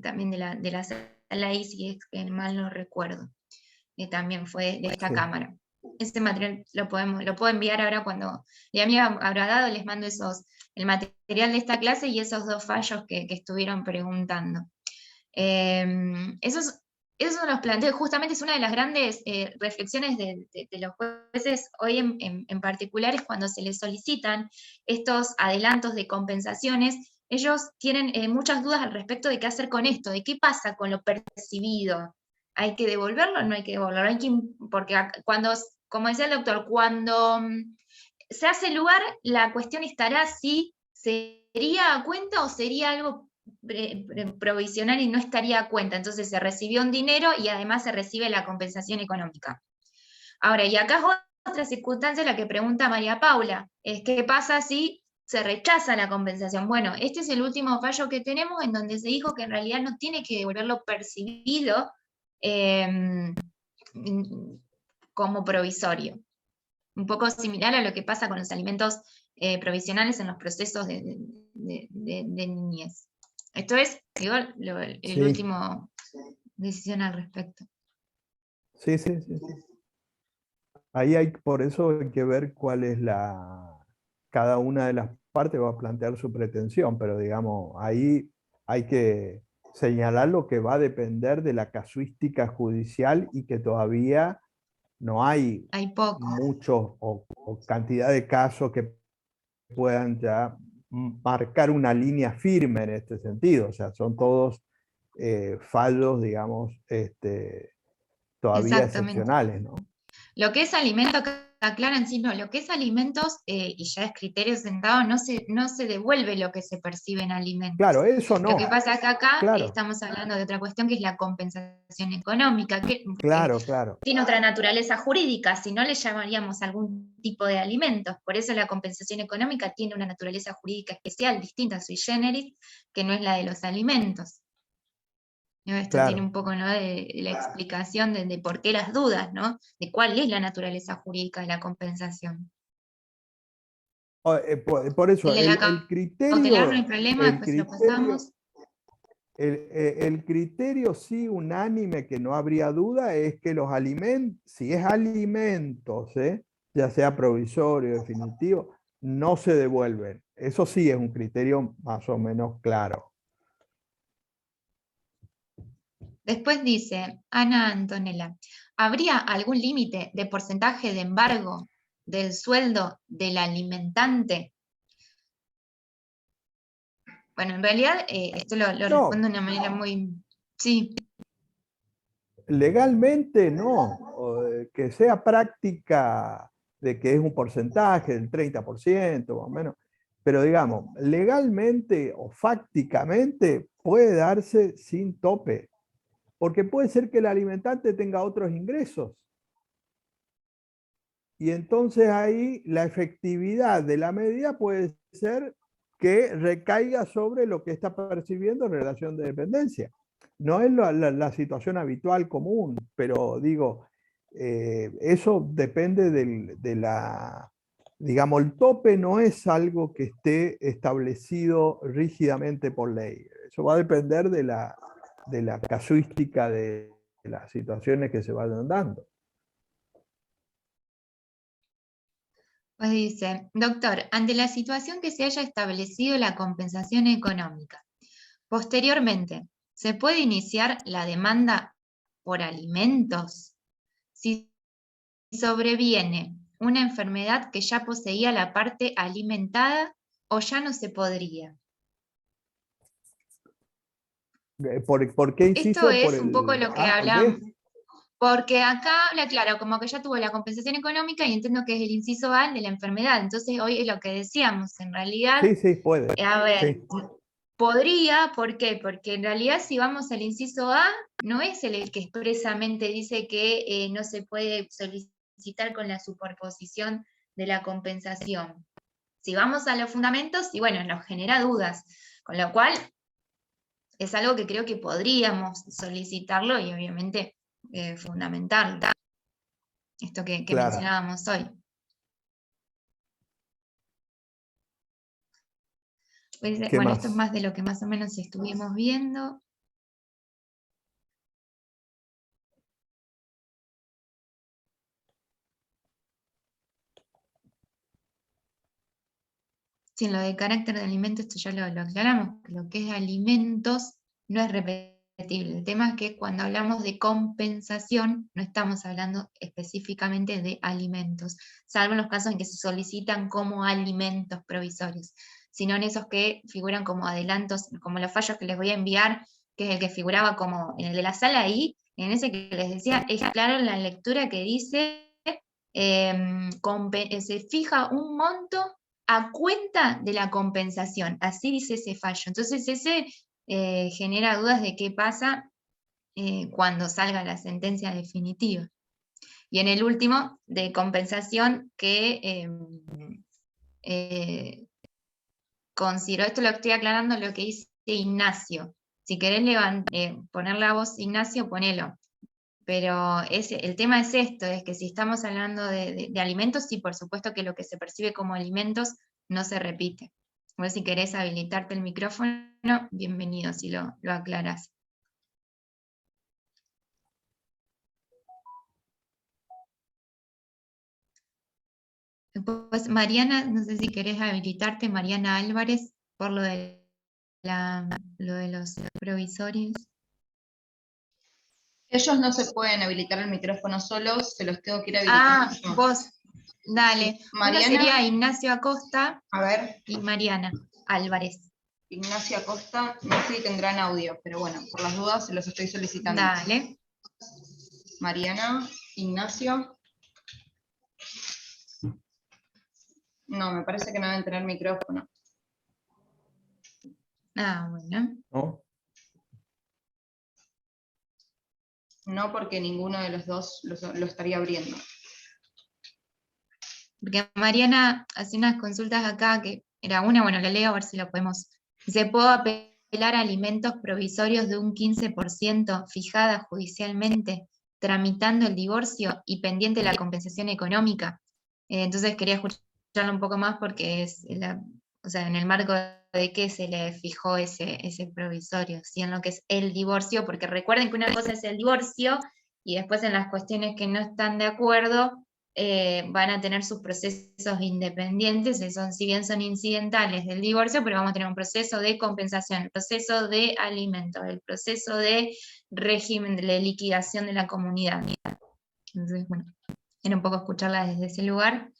[SPEAKER 1] también de la sala I, si es que mal no recuerdo, que también fue de esta
[SPEAKER 2] Sí.
[SPEAKER 1] Cámara. Ese material lo puedo enviar ahora cuando ya me habrá dado, les mando el material de esta clase y esos 2 fallos que estuvieron preguntando. Esos son los planteos, justamente es una de las grandes reflexiones de los jueces hoy en particular, es cuando se les solicitan estos adelantos de compensaciones, ellos tienen muchas dudas al respecto de qué hacer con esto, de qué pasa con lo percibido. ¿Hay que devolverlo o no hay que devolverlo? Porque cuando, como decía el doctor, cuando se hace lugar, la cuestión estará si sería a cuenta o sería algo provisional y no estaría a cuenta. Entonces se recibió un dinero y además se recibe la compensación económica. Ahora, y acá es otra circunstancia la que pregunta María Paula, es qué pasa si se rechaza la compensación. Bueno, este es el último fallo que tenemos en donde se dijo que en realidad no tiene que devolverlo percibido como provisorio. Un poco similar a lo que pasa con los alimentos provisionales en los procesos de niñez. Esto es, digo, el
[SPEAKER 2] Sí.
[SPEAKER 1] último decisión al respecto.
[SPEAKER 2] Sí. Ahí hay, por eso hay que ver cuál es cada una de las partes va a plantear su pretensión, pero digamos, ahí hay que señalar lo que va a depender de la casuística judicial y que todavía no hay
[SPEAKER 1] Poco.
[SPEAKER 2] muchos o cantidad de casos que puedan ya marcar una línea firme en este sentido. O sea, son todos fallos, digamos, todavía excepcionales, ¿no?
[SPEAKER 1] Lo que es alimento, aclaran, sí, no, lo que es alimentos, y ya es criterio sentado, no se devuelve lo que se percibe en alimentos.
[SPEAKER 2] Claro, eso no.
[SPEAKER 1] Lo que pasa es que acá
[SPEAKER 2] claro.
[SPEAKER 1] estamos hablando de otra cuestión que es la compensación económica, que
[SPEAKER 2] claro.
[SPEAKER 1] tiene otra naturaleza jurídica, si no le llamaríamos algún tipo de alimentos. Por eso la compensación económica tiene una naturaleza jurídica especial, distinta, sui generis, que no es la de los alimentos. Esto
[SPEAKER 2] Claro.
[SPEAKER 1] tiene un poco, ¿no?, de la explicación de por qué las dudas, ¿no? De cuál es la naturaleza jurídica de la compensación.
[SPEAKER 2] Por eso, el criterio...
[SPEAKER 1] Cautelar no hay problema, después lo pasamos.
[SPEAKER 2] El criterio sí unánime, que no habría duda, es que los alimentos, si es alimentos, ya sea provisorio o definitivo, no se devuelven. Eso sí es un criterio más o menos claro.
[SPEAKER 1] Después dice, Ana Antonella, ¿habría algún límite de porcentaje de embargo del sueldo del alimentante? Bueno, en realidad esto lo respondo de una manera muy... Sí.
[SPEAKER 2] Legalmente no, que sea práctica de que es un porcentaje del 30% más o menos, pero digamos, legalmente o fácticamente puede darse sin tope, porque puede ser que el alimentante tenga otros ingresos. Y entonces ahí la efectividad de la medida puede ser que recaiga sobre lo que está percibiendo en relación de dependencia. No es la situación habitual común, pero digo, eso depende de la, digamos, el tope no es algo que esté establecido rígidamente por ley. Eso va a depender de la casuística de las situaciones que se vayan dando.
[SPEAKER 1] Pues dice, doctor, ante la situación que se haya establecido la compensación económica, posteriormente, ¿se puede iniciar la demanda por alimentos? Si sobreviene una enfermedad que ya poseía la parte alimentada o ya no se podría.
[SPEAKER 2] ¿Por qué inciso?
[SPEAKER 1] Esto es
[SPEAKER 2] ¿Por
[SPEAKER 1] un poco
[SPEAKER 2] el
[SPEAKER 1] lo que
[SPEAKER 2] A, el
[SPEAKER 1] hablamos.
[SPEAKER 2] B?
[SPEAKER 1] Porque acá habla claro, como que ya tuvo la compensación económica y entiendo que es el inciso A de la enfermedad. Entonces hoy es lo que decíamos, en realidad,
[SPEAKER 2] Sí, sí, puede.
[SPEAKER 1] a ver,
[SPEAKER 2] Sí,
[SPEAKER 1] podría, ¿por qué? Porque en realidad si vamos al inciso A, no es el que expresamente dice que no se puede solicitar con la superposición de la compensación. Si vamos a los fundamentos, y bueno, nos genera dudas, con lo cual es algo que creo que podríamos solicitarlo y obviamente fundamentarlo. Esto que
[SPEAKER 2] claro.
[SPEAKER 1] mencionábamos hoy. Pues,
[SPEAKER 2] ¿Qué
[SPEAKER 1] bueno, esto es
[SPEAKER 2] más?
[SPEAKER 1] más de lo que más o menos estuvimos viendo. Sí, en lo de carácter de alimentos, esto ya lo aclaramos, que lo que es alimentos no es repetible. El tema es que cuando hablamos de compensación, no estamos hablando específicamente de alimentos, salvo en los casos en que se solicitan como alimentos provisorios, sino en esos que figuran como adelantos, como los fallos que les voy a enviar, que es el que figuraba como en el de la sala ahí, en ese que les decía, es claro en la lectura que dice, se fija un monto a cuenta de la compensación, así dice ese fallo. Entonces ese genera dudas de qué pasa cuando salga la sentencia definitiva. Y en el último, de compensación, que consideró, esto lo estoy aclarando lo que dice Ignacio. Si querés poner la voz Ignacio, ponelo. Pero el tema es esto, es que si estamos hablando de alimentos, sí, por supuesto que lo que se percibe como alimentos no se repite. Bueno, si querés habilitarte el micrófono, bienvenido, si lo aclarás. Después, Mariana, no sé si querés habilitarte, Mariana Álvarez, por lo de los provisorios.
[SPEAKER 3] Ellos no se pueden habilitar el micrófono solos, se los tengo que ir habilitando yo.
[SPEAKER 1] Vos, dale.
[SPEAKER 3] Sí,
[SPEAKER 1] Uno
[SPEAKER 3] Mariana,
[SPEAKER 1] sería Ignacio Acosta
[SPEAKER 3] a ver,
[SPEAKER 1] y Mariana Álvarez.
[SPEAKER 3] Ignacio Acosta, no sé si tendrán audio, pero bueno, por las dudas se los estoy solicitando.
[SPEAKER 1] Dale.
[SPEAKER 3] Mariana, Ignacio. No, me parece que no deben tener micrófono.
[SPEAKER 1] Bueno.
[SPEAKER 2] ¿No?
[SPEAKER 3] No, porque ninguno de los dos lo estaría abriendo.
[SPEAKER 1] Porque Mariana hace unas consultas acá, que era una, bueno, la leo a ver si lo podemos. ¿Se puede apelar a alimentos provisorios de un 15% fijada judicialmente, tramitando el divorcio y pendiente la compensación económica? Entonces quería escucharlo un poco más porque o sea, en el marco de qué se le fijó ese provisorio, si en lo que es el divorcio, porque recuerden que una cosa es el divorcio y después en las cuestiones que no están de acuerdo, van a tener sus procesos independientes, si bien son incidentales del divorcio, pero vamos a tener un proceso de compensación, el proceso de alimentos, el proceso de régimen de liquidación de la comunidad. Entonces, bueno, era un poco escucharla desde ese lugar.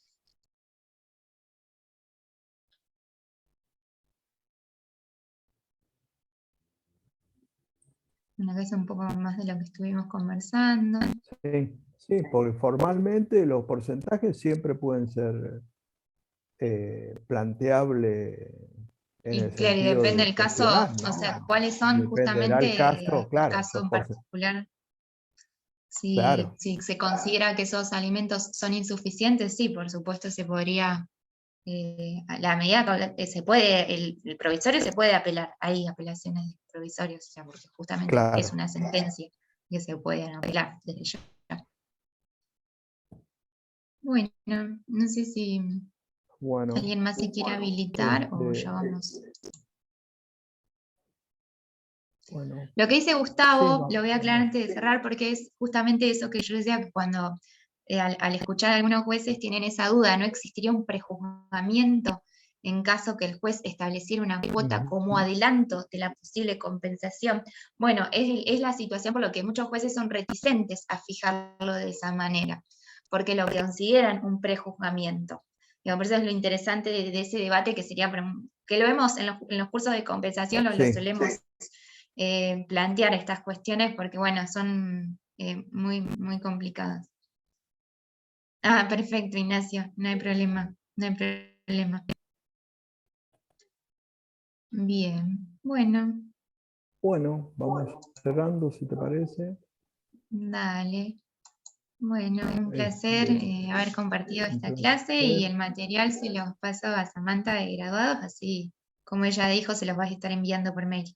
[SPEAKER 1] Una vez un poco más de lo que estuvimos conversando.
[SPEAKER 2] Sí, sí, porque formalmente los porcentajes siempre pueden ser planteables en el
[SPEAKER 1] Claro, y
[SPEAKER 2] sentido
[SPEAKER 1] depende
[SPEAKER 2] de
[SPEAKER 1] del caso,
[SPEAKER 2] cuestionar, ¿no?
[SPEAKER 1] o sea, cuáles son
[SPEAKER 2] Dependerá el
[SPEAKER 1] justamente
[SPEAKER 2] caso,
[SPEAKER 1] el
[SPEAKER 2] claro.
[SPEAKER 1] caso en particular.
[SPEAKER 2] Claro.
[SPEAKER 1] Si se considera que esos alimentos son insuficientes, sí, por supuesto se podría, a la medida que se puede, el provisorio se puede apelar, hay apelaciones de provisorios, o sea, porque justamente
[SPEAKER 2] Claro.
[SPEAKER 1] es una sentencia que se pueden apelar desde ya. Bueno, no sé si
[SPEAKER 2] Bueno,
[SPEAKER 1] alguien más se quiere habilitar o ya vamos.
[SPEAKER 2] Bueno,
[SPEAKER 1] Lo que dice Gustavo,
[SPEAKER 2] sí,
[SPEAKER 1] lo voy a aclarar antes de cerrar, porque es justamente eso que yo decía, que cuando al escuchar a algunos jueces tienen esa duda, ¿no existiría un prejuzgamiento en caso que el juez estableciera una cuota como adelanto de la posible compensación? Bueno, es la situación por lo que muchos jueces son reticentes a fijarlo de esa manera, porque lo consideran un prejuzgamiento. Por eso es lo interesante de ese debate, que sería, que lo vemos en los cursos de compensación, lo
[SPEAKER 2] Sí.
[SPEAKER 1] solemos plantear estas cuestiones porque, bueno, son muy, muy complicadas. Ah, perfecto, Ignacio, no hay problema, no hay problema. Bien, bueno,
[SPEAKER 2] Bueno, vamos cerrando, si te parece.
[SPEAKER 1] dale. Bueno, un placer haber compartido esta clase y el material se los paso a Samantha de graduados, así como ella dijo, se los vas a estar enviando por mail.